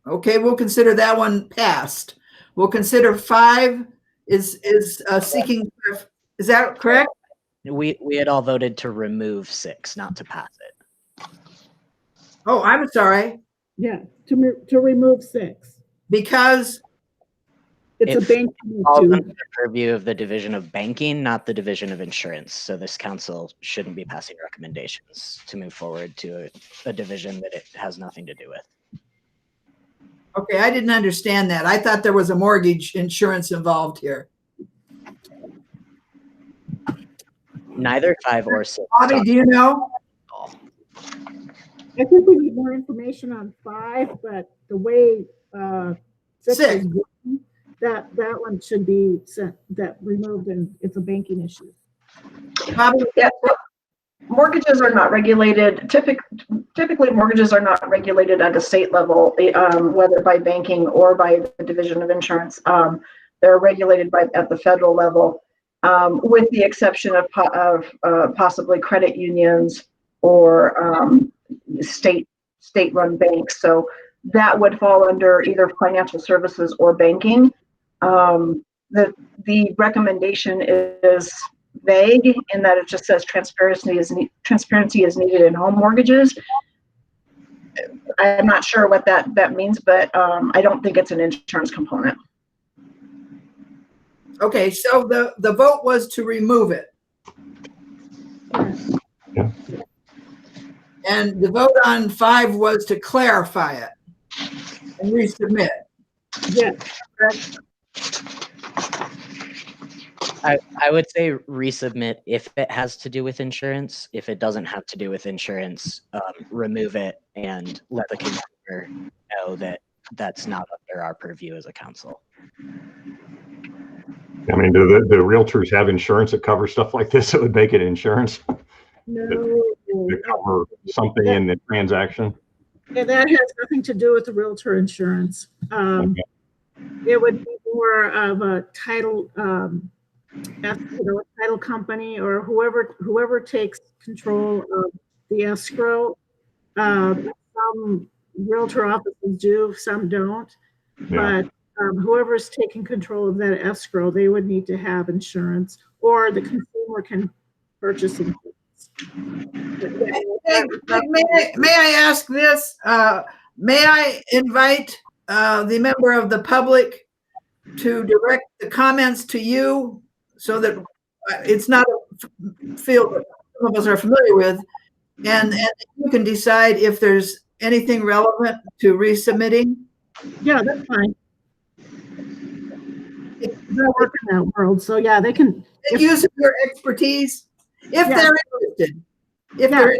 Okay, we'll consider that one passed. We'll consider 5 is seeking. Is that correct? We had all voted to remove 6, not to pass it. Oh, I'm sorry. Yeah, to remove 6 because it's a banking falls issue. under the purview of the Division of Banking, not the Division of Insurance. So this council shouldn't be passing recommendations to move forward to a division that it has nothing to do with. Okay, I didn't understand that. I thought there was a mortgage insurance involved here. Neither 5 or 6. Bobby, do you know? I think we need more information on 5, but the way 6 is written, that one should be removed, and it's a banking issue. Bobby? Yeah, well, mortgages are not regulated. Typically, mortgages are not regulated at a state level, whether by banking or by the Division of Insurance. They're regulated at the federal level, with the exception of possibly credit unions or state-run banks. So that would fall under either financial services or banking. The recommendation is vague in that it just says transparency is needed in home mortgages. I'm not sure what that means, but I don't think it's an insurance component. Okay, so the vote was to remove it. Yeah. And the vote on 5 was to clarify it and resubmit. Yeah. I would say resubmit if it has to do with insurance. If it doesn't have to do with insurance, remove it and let the consumer know that that's not under our purview as a council. I mean, do the realtors have insurance that covers stuff like this that would make it insurance? No. To cover something in the transaction? Yeah, that has nothing to do with the realtor insurance. It would be more of a title, a title company or whoever takes control of the escrow. Some realtor offices do, some don't. Yeah. But whoever's taking control of that escrow, they would need to have insurance, or the consumer can purchase insurance. May I ask this? May I invite the member of the public to direct the comments to you so that it's not a field that some of us are familiar with, and you can decide if there's anything relevant to resubmitting? Yeah, that's fine. They're working in that world, so yeah, they can. Make use of your expertise if they're interested. If they're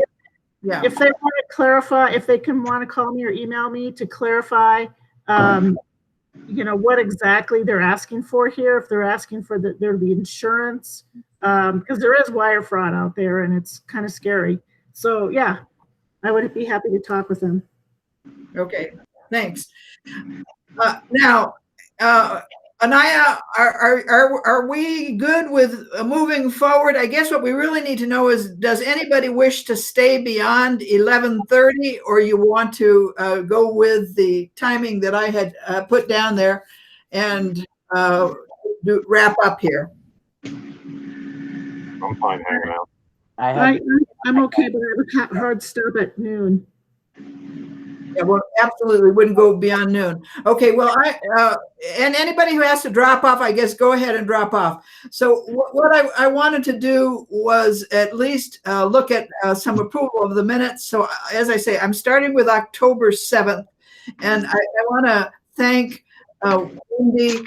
yeah. If they want to clarify, if they can want to call me or email me to clarify, you know, what exactly they're asking for here. If they're asking for the insurance, because there is wire fraud out there and it's kind of scary. So yeah, I would be happy to talk with them. Okay, thanks. Now, Anaya, are we good with moving forward? I guess what we really need to know is, does anybody wish to stay beyond 11:30, or you want to go with the timing that I had put down there and wrap up here? I'm fine hanging out. I'm okay, but I have a hard stop at noon. Yeah, well, absolutely wouldn't go beyond noon. Okay, well, and anybody who has to drop off, I guess, go ahead and drop off. So what I wanted to do was at least look at some approval of the minutes. So as I say, I'm starting with October 7th, and I want to thank Wendy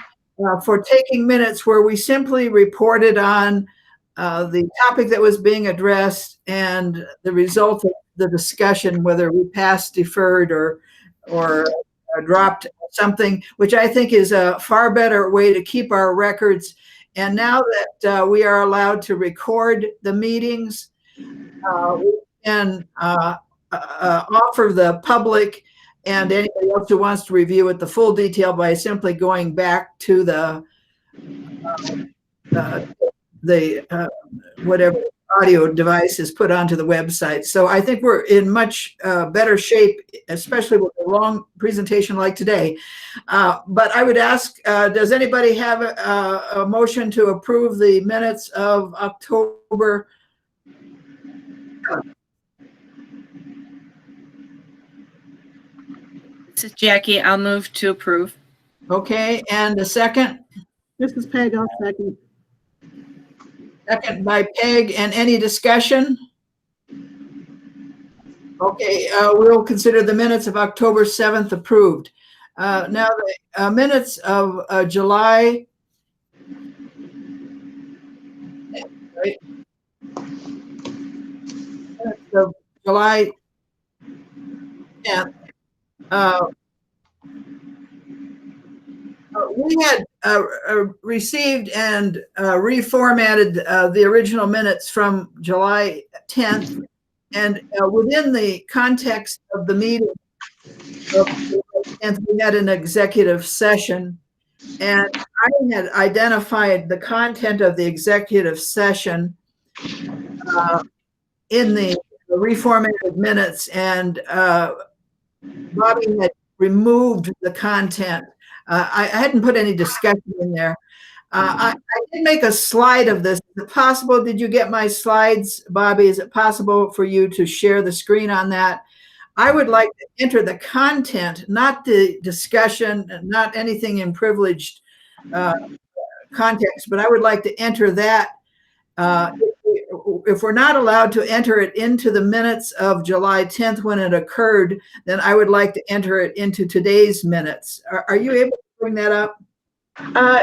for taking minutes where we simply reported on the topic that was being addressed and the result of the discussion, whether we passed, deferred, or dropped something, which I think is a far better way to keep our records. And now that we are allowed to record the meetings, we can offer the public and anybody else who wants to review it the full detail by simply going back to the whatever audio device is put onto the website. So I think we're in much better shape, especially with a long presentation like today. But I would ask, does anybody have a motion to approve the minutes of October? This is Jackie. I'll move to approve. Okay, and a second? This is Peg, I'll second. Second by Peg, and any discussion? Okay, we'll consider the minutes of October 7th approved. Now the minutes of July, right? Of July 10th. We had received and reformatted the original minutes from July 10th, and within the context of the meeting of July 10th, we had an executive session, and I had identified the content of the executive session in the reformatted minutes, and Bobby had removed the content. I hadn't put any discussion in there. I did make a slide of this. Is it possible? Did you get my slides, Bobby? Is it possible for you to share the screen on that? I would like to enter the content, not the discussion, not anything in privileged context, but I would like to enter that. If we're not allowed to enter it into the minutes of July 10th when it occurred, then I would like to enter it into today's minutes. Are you able to bring that up?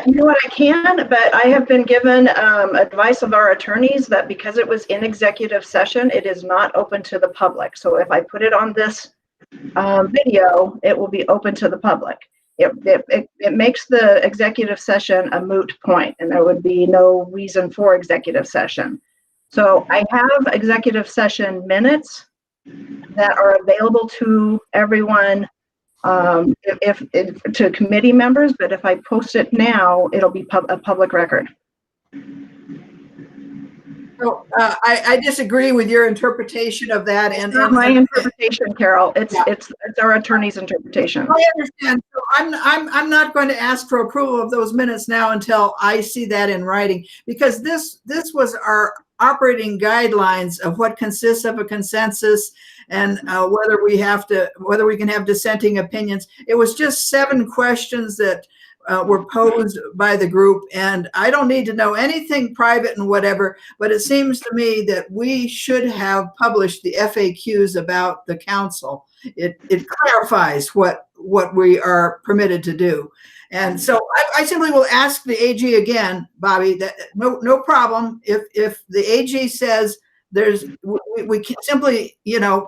You know what, I can, but I have been given advice of our attorneys that because it was in executive session, it is not open to the public. So if I put it on this video, it will be open to the public. It makes the executive session a moot point, and there would be no reason for executive session. So I have executive session minutes that are available to everyone, if to committee members, but if I post it now, it'll be a public record. So I disagree with your interpretation of that. It's not my interpretation, Carol. It's our attorney's interpretation. I understand. So I'm not going to ask for approval of those minutes now until I see that in writing, because this was our operating guidelines of what consists of a consensus and whether we can have dissenting opinions. It was just 7 questions that were posed by the group, and I don't need to know anything private and whatever, but it seems to me that we should have published the FAQs about the council. It clarifies what we are permitted to do. And so I simply will ask the AG again, Bobby, that no problem. If the AG says we can simply,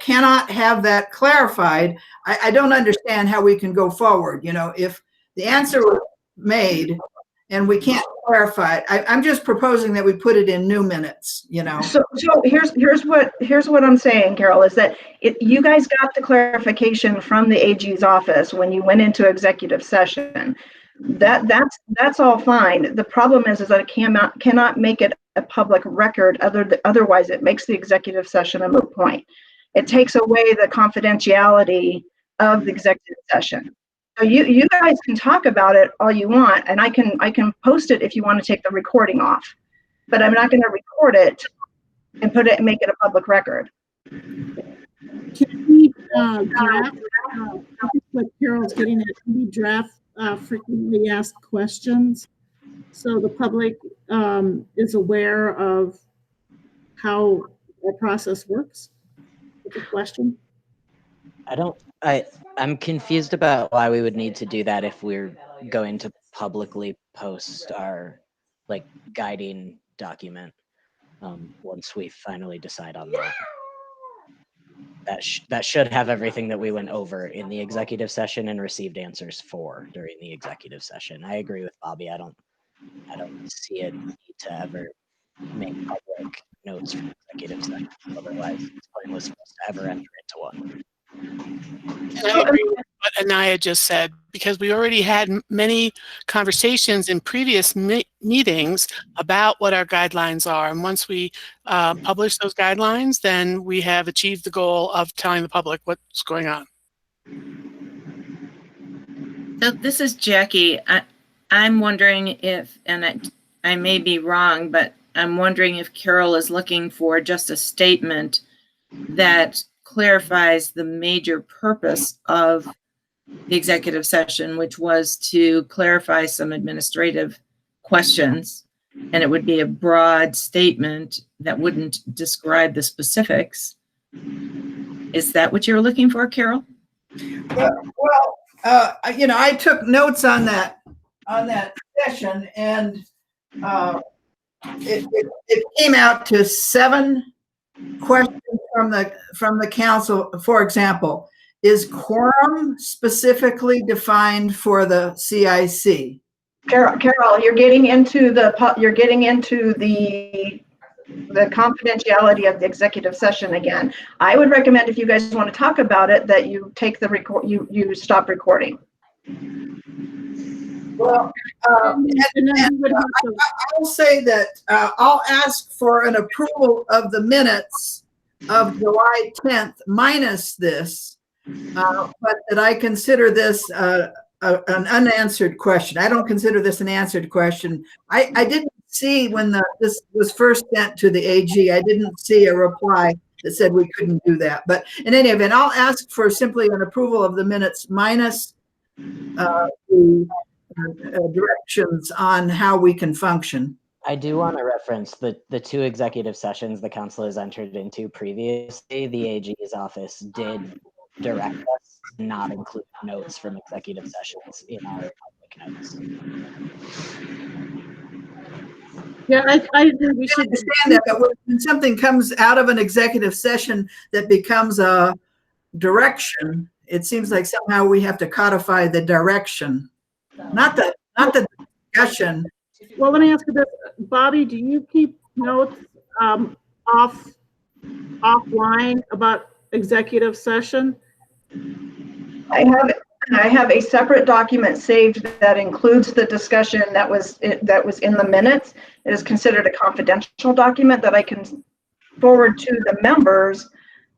cannot have that clarified, I don't understand how we can go forward. If the answer was made and we can't clarify it, I'm just proposing that we put it in new minutes, So here's what I'm saying, Carol, is that you guys got the clarification from the AG's office when you went into executive session. That's all fine. The problem is that it cannot make it a public record. Otherwise, it makes the executive session a moot point. It takes away the confidentiality of the executive session. So you guys can talk about it all you want, and I can post it if you want to take the recording off, but I'm not going to record it and make it a public record. Can we draft what Carol's getting at? Can we draft frequently asked questions so the public is aware of how the process works with the question? I'm confused about why we would need to do that if we're going to publicly post our guiding document once we finally decide on that. That should have everything that we went over in the executive session and received answers for during the executive session. I agree with Bobby. I don't see a need to ever make public notes from executive session. Otherwise, it's pointless for us to ever enter into one. I agree with what Anaya just said, because we already had many conversations in previous meetings about what our guidelines are. And once we publish those guidelines, then we have achieved the goal of telling the public what's going on. So this is Jackie. I'm wondering if, and I may be wrong, but I'm wondering if Carol is looking for just a statement that clarifies the major purpose of the executive session, which was to clarify some administrative questions, and it would be a broad statement that wouldn't describe the specifics. Is that what you're looking for, Carol? Well, I took notes on that session, and it came out to 7 questions from the council. For example, is quorum specifically defined for the CIC? Carol, you're getting into the confidentiality of the executive session again. I would recommend, if you guys want to talk about it, that you take the you stop recording. Well, I will say that I'll ask for an approval of the minutes of July 10th minus this, but that I consider this an unanswered question. I don't consider this an answered question. I didn't see when this was first sent to the AG, I didn't see a reply that said we couldn't do that. But in any event, I'll ask for simply an approval of the minutes minus the directions on how we can function. I do want to reference the 2 executive sessions the council has entered into previously. The AG's office did direct us to not include notes from executive sessions in our public notes. Yeah, I agree. We should understand that, but when something comes out of an executive session that becomes a direction, it seems like somehow we have to codify the direction, not the discussion. Well, let me ask you this, Bobby. Do you keep notes offline about executive session? I I have a separate document saved that includes the discussion that was in the minutes. It is considered a confidential document that I can forward to the members,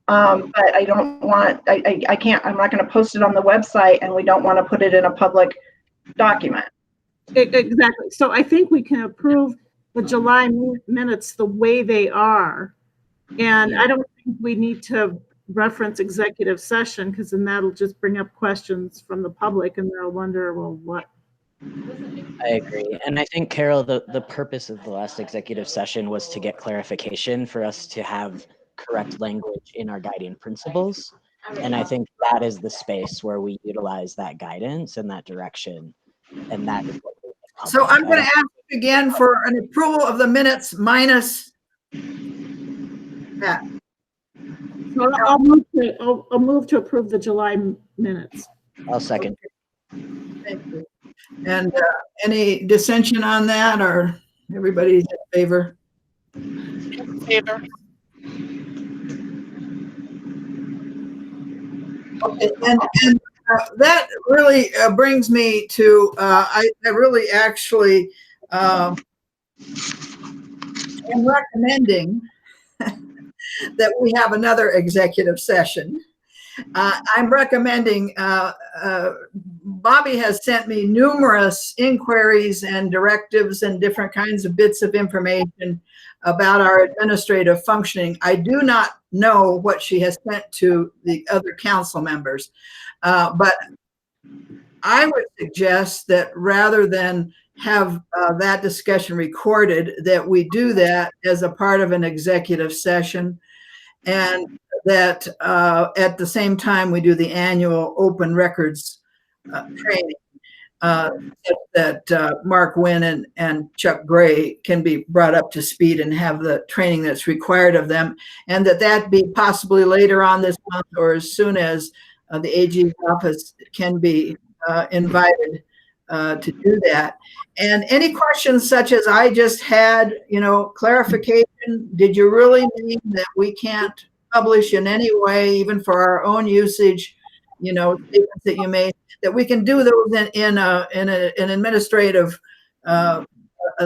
but I don't want, I can't, I'm not going to post it on the website, and we don't want to put it in a public document. Exactly. So I think we can approve the July minutes the way they are. And I don't think we need to reference executive session, because then that'll just bring up questions from the public and they'll wonder, well, what? I agree. And I think, Carol, the purpose of the last executive session was to get clarification for us to have correct language in our guiding principles. And I think that is the space where we utilize that guidance and that direction. And that is what we're So I'm going to ask again for an approval of the minutes minus that. So I'll move to approve the July minutes. I'll second. Thank you. And any dissension on that, or everybody's in favor? In favor. Okay, and that really brings me to, I really actually am recommending that we have another executive session. I'm recommending, Bobby has sent me numerous inquiries and directives and different kinds of bits of information about our administrative functioning. I do not know what she has sent to the other council members, but I would suggest that rather than have that discussion recorded, that we do that as a part of an executive session, and that at the same time we do the annual open records training, that Mark Wynn and Chuck Gray can be brought up to speed and have the training that's required of them, and that be possibly later on this month or as soon as the AG's office can be invited to do that. And any questions such as I just had, clarification, did you really mean that we can't publish in any way, even for our own usage, statements that you made, that we can do those in an administrative a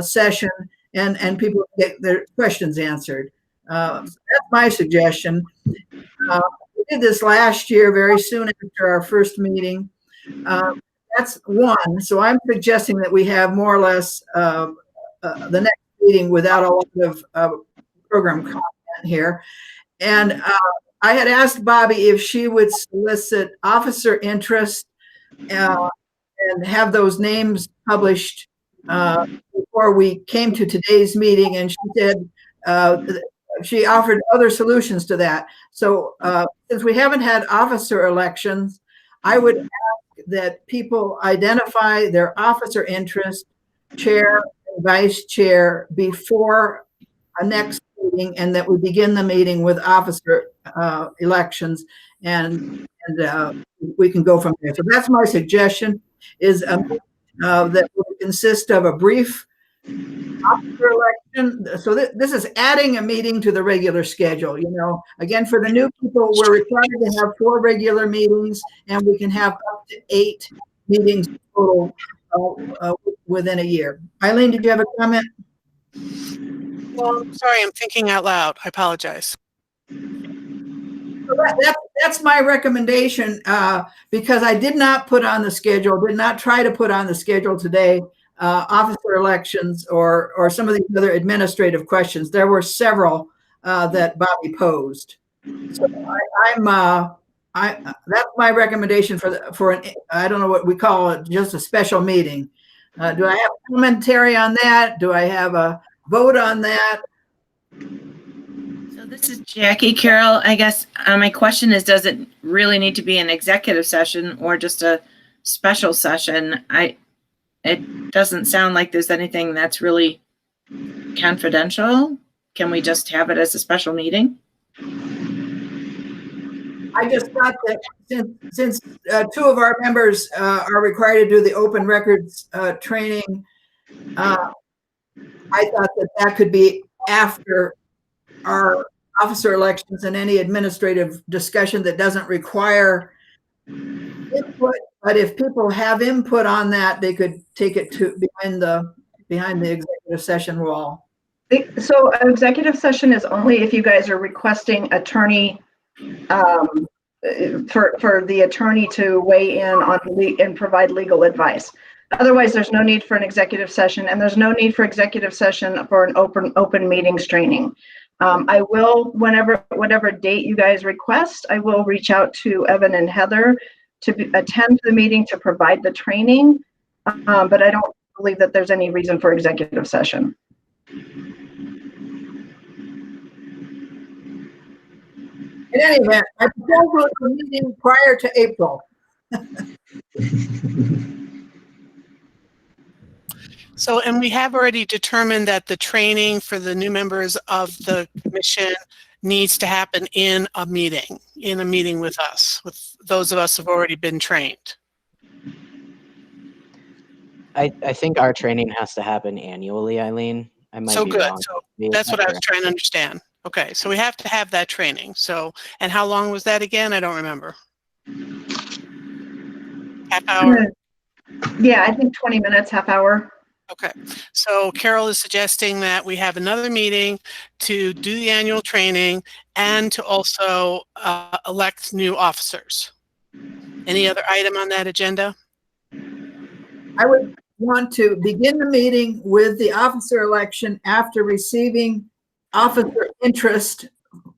session, and people get their questions answered. So that's my suggestion. We did this last year, very soon after our first meeting. That's one. So I'm suggesting that we have more or less the next meeting without a lot of program content here. And I had asked Bobby if she would solicit officer interest and have those names published before we came to today's meeting. And she said she offered other solutions to that. So since we haven't had officer elections, I would ask that people identify their officer interest, chair and vice chair, before a next meeting, and that we begin the meeting with officer elections, and we can go from there. So that's my suggestion, is that will consist of a brief officer election. So this is adding a meeting to the regular schedule. Again, for the new people, we're required to have 4 regular meetings, and we can have up to 8 meetings total within a year. Eileen, did you have a comment? Well, sorry, I'm thinking out loud. I apologize. So that's my recommendation, because I did not put on the schedule, did not try to put on the schedule today, officer elections or some of these other administrative questions. There were several that Bobby posed. So that's my recommendation for an, I don't know what we call it, just a special meeting. Do I have commentary on that? Do I have a vote on that? So this is Jackie. Carol, I guess my question is, does it really need to be an executive session or just a special session? It doesn't sound like there's anything that's really confidential. Can we just have it as a special meeting? I just thought that since 2 of our members are required to do the open records training, I thought that could be after our officer elections and any administrative discussion that doesn't require input, but if people have input on that, they could take it to behind the executive session wall. So an executive session is only if you guys are requesting attorney, for the attorney to weigh in on and provide legal advice. Otherwise, there's no need for an executive session, and there's no need for executive session for an open meetings training. I will, whatever date you guys request, I will reach out to Evan and Heather to attend the meeting to provide the training, but I don't believe that there's any reason for executive session. In any event, I propose a meeting prior to April. So, and we have already determined that the training for the new members of the commission needs to happen in a meeting with us, with those of us who've already been trained. I think our training has to happen annually, Eileen. I might be wrong. So that's what I was trying to understand. Okay, so we have to have that training. So, and how long was that again? I don't remember. Half hour? Yeah, I think 20 minutes, half hour. Okay, so Carol is suggesting that we have another meeting to do the annual training and to also elect new officers. Any other item on that agenda? I would want to begin the meeting with the officer election after receiving officer interest.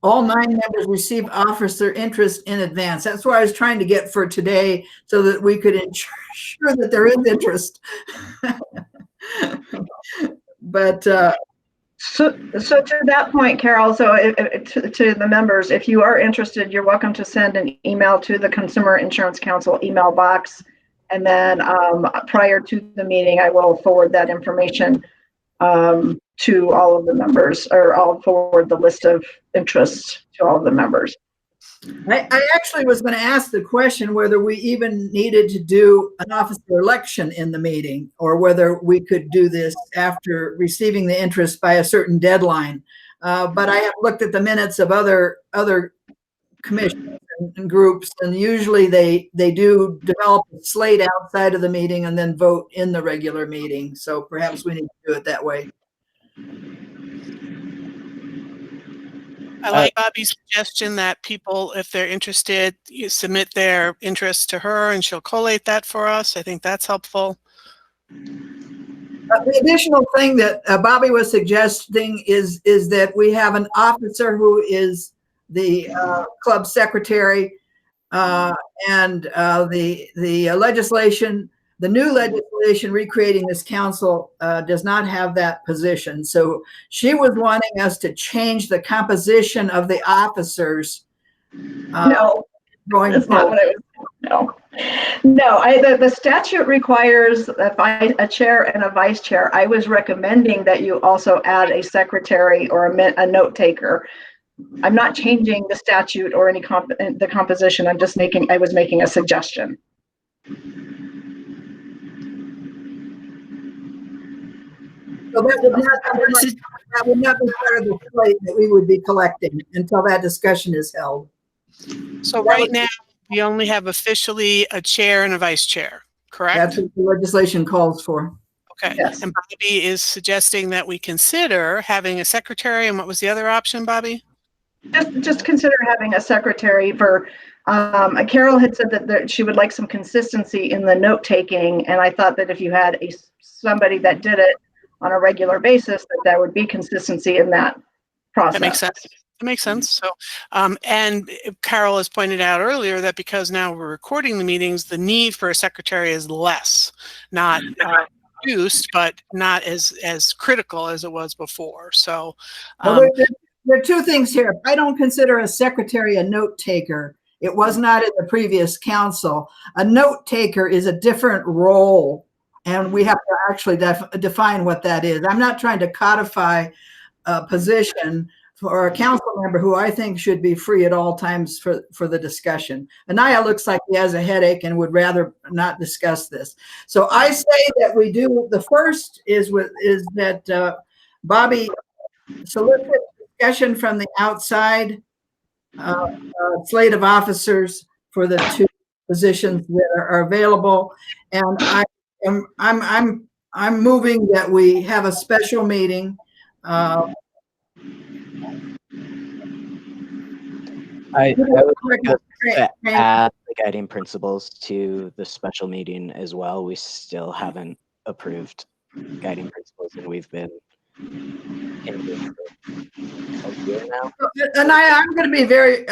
All 9 members receive officer interest in advance. That's what I was trying to get for today, so that we could ensure that there is interest. But so to that point, Carol, so to the members, if you are interested, you're welcome to send an email to the Consumer Insurance Council email box, and then prior to the meeting, I will forward that information to all of the members, or I'll forward the list of interests to all of the members. I actually was going to ask the question whether we even needed to do an officer election in the meeting, or whether we could do this after receiving the interest by a certain deadline. But I have looked at the minutes of other commissions and groups, and usually they do develop a slate outside of the meeting and then vote in the regular meeting. So perhaps we need to do it that way. I like Bobby's suggestion that people, if they're interested, you submit their interest to her and she'll collate that for us. I think that's helpful. The additional thing that Bobby was suggesting is that we have an officer who is the club secretary, and the legislation, the new legislation recreating this council does not have that position. So she was wanting us to change the composition of the officers. No, that's not what I was. No. The statute requires a chair and a vice chair. I was recommending that you also add a secretary or a note taker. I'm not changing the statute or any the composition. I was making a suggestion. So that would not be part of the slate that we would be collecting until that discussion is held. So right now, we only have officially a chair and a vice chair, correct? That's what the legislation calls for. Okay. Yes. And Bobby is suggesting that we consider having a secretary. And what was the other option, Bobby? Just consider having a secretary for. Carol had said that she would like some consistency in the note taking, and I thought that if you had somebody that did it on a regular basis, that would be consistency in that process. That makes sense. That makes sense. So, and Carol has pointed out earlier that because now we're recording the meetings, the need for a secretary is less, not reduced, but not as critical as it was before. So, there are 2 things here. I don't consider a secretary a note taker. It was not in the previous council. A note taker is a different role, and we have to actually define what that is. I'm not trying to codify a position for a council member who I think should be free at all times for the discussion. Anaya looks like he has a headache and would rather not discuss this. So I say that we do, the first is that Bobby solicits discussion from the outside slate of officers for the positions that are available. And I'm moving that we have a special meeting. I would like us to add the guiding principles to the special meeting as well. We still haven't approved guiding principles, and we've been in a year now. And I'm going to be very,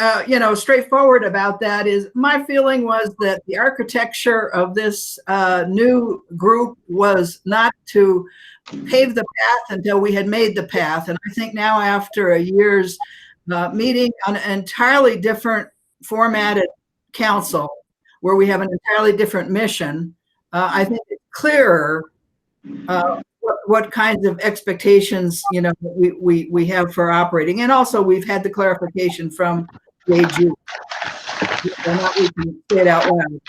straightforward about that. Is my feeling was that the architecture of this new group was not to pave the path until we had made the path. And I think now, after a year's meeting on an entirely different formatted council, where we have an entirely different mission, I think it's clearer what kinds of expectations we have for operating. And also, we've had the clarification from the AG. Not we can say it out loud.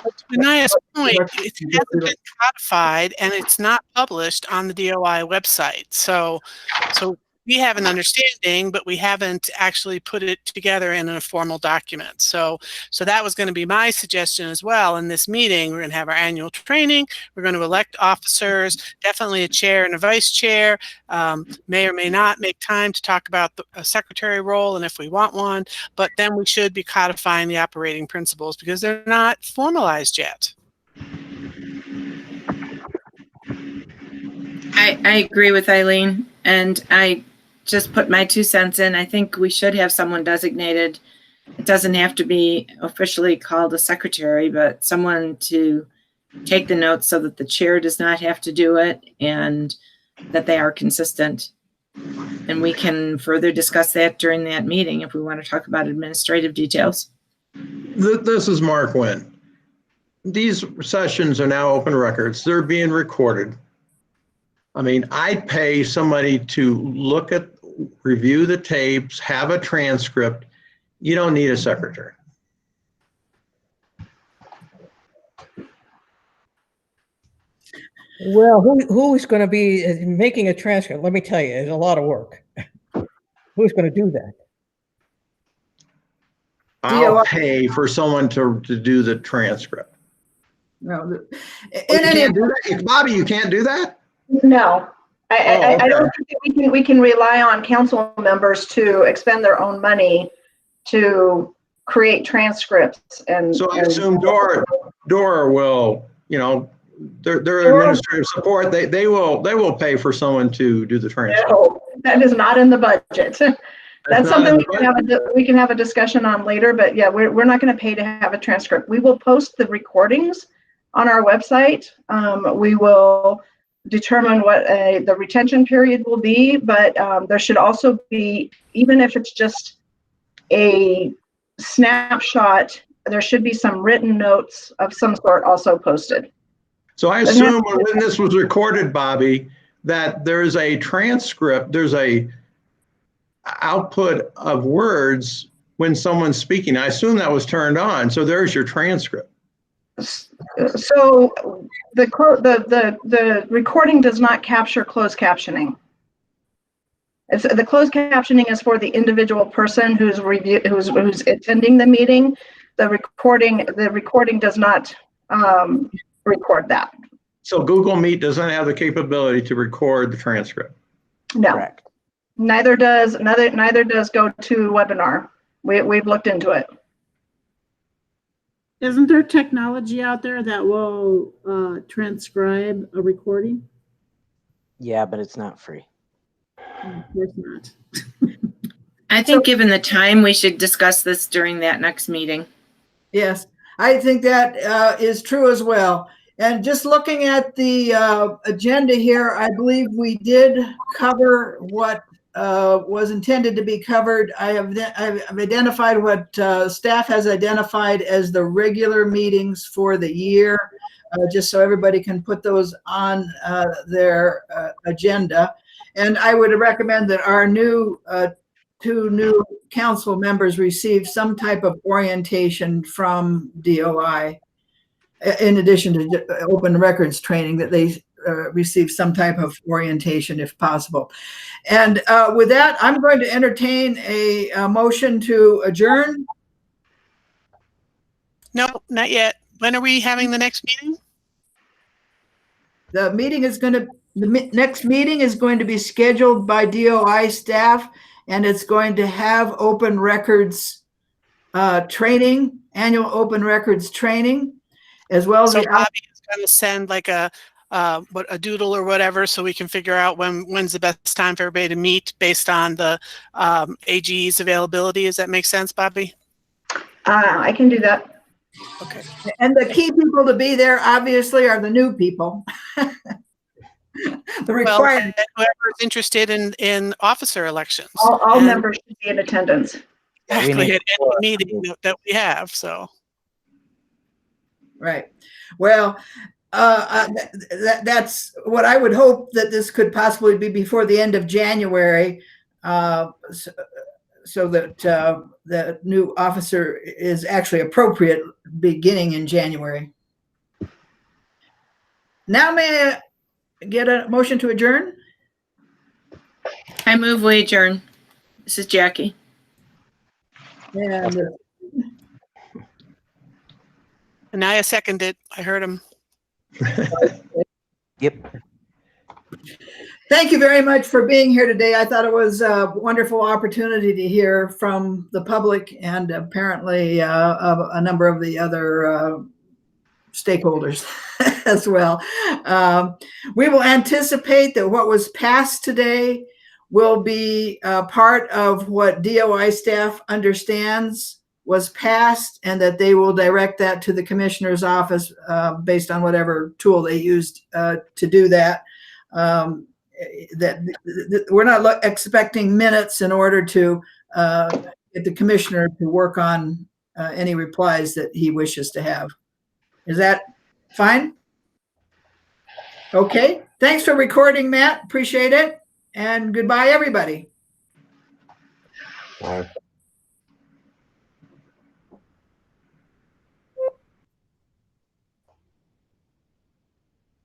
To Anaya's point, it hasn't been codified and it's not published on the DOI website. So we have an understanding, but we haven't actually put it together in a formal document. So that was going to be my suggestion as well. In this meeting, we're going to have our annual training. We're going to elect officers, definitely a chair and a vice chair. May or may not make time to talk about a secretary role and if we want one, but then we should be codifying the operating principles because they're not formalized yet. I agree with Eileen, and I just put my 2 cents in. I think we should have someone designated. It doesn't have to be officially called a secretary, but someone to take the notes so that the chair does not have to do it and that they are consistent. And we can further discuss that during that meeting if we want to talk about administrative details. This is Mark Wynn. These sessions are now open records. They're being recorded. I mean, I'd pay somebody to review the tapes, have a transcript. You don't need a secretary. Well, who is going to be making a transcript? Let me tell you, it's a lot of work. Who's going to do that? I'll pay for someone to do the transcript. No, Bobby, you can't do that? No, I okay. don't think that we can rely on council members to expend their own money to create transcripts. And so I assume Dora will, their administrative support, they will pay for someone to do the transcript. No, that is not in the budget. That's something we can have a discussion on later, but yeah, we're not going to pay to have a transcript. We will post the recordings on our website. We will determine what the retention period will be, but there should also be, even if it's just a snapshot, there should be some written notes of some sort also posted. So I assume when this was recorded, Bobby, that there's a transcript, there's a output of words when someone's speaking. I assume that was turned on. So there's your transcript. So the recording does not capture closed captioning. The closed captioning is for the individual person who's attending the meeting. The recording does not record that. So Google Meet doesn't have the capability to record the transcript. No. Correct. Neither does GoToWebinar. We've looked into it. Isn't there technology out there that will transcribe a recording? Yeah, but it's not free. Of course not. I think given the time, we should discuss this during that next meeting. Yes, I think that is true as well. And just looking at the agenda here, I believe we did cover what was intended to be covered. I've identified what staff has identified as the regular meetings for the year, just so everybody can put those on their agenda. And I would recommend that our two new council members receive some type of orientation from DOI, in addition to open records training, that they receive some type of orientation if possible. And with that, I'm going to entertain a motion to adjourn. No, not yet. When are we having the next meeting? The next meeting is going to be scheduled by DOI staff, and it's going to have open records training, annual open records training, as well as So Bobby is going to send like a doodle or whatever, so we can figure out when's the best time for everybody to meet based on the AG's availability. Does that make sense, Bobby? I can do that. Okay. And the key people to be there, obviously, are the new people. The required. Well, whoever's interested in officer elections. All members should be in attendance. Exactly, at any meeting that we have. So. Right. Well, that's what I would hope, that this could possibly be before the end of January, so that the new officer is actually appropriate beginning in January. Now may I get a motion to adjourn? I move we adjourn. This is Jackie. And Anaya seconded. I heard him. Yep. thank you very much for being here today. I thought it was a wonderful opportunity to hear from the public and apparently a number of the other stakeholders as well. We will anticipate that what was passed today will be part of what DOI staff understands was passed, and that they will direct that to the commissioner's office based on whatever tool they used to do that. We're not expecting minutes in order to get the commissioner to work on any replies that he wishes to have. Is that fine? Okay. Thanks for recording, Matt. Appreciate it. And goodbye, everybody. Bye.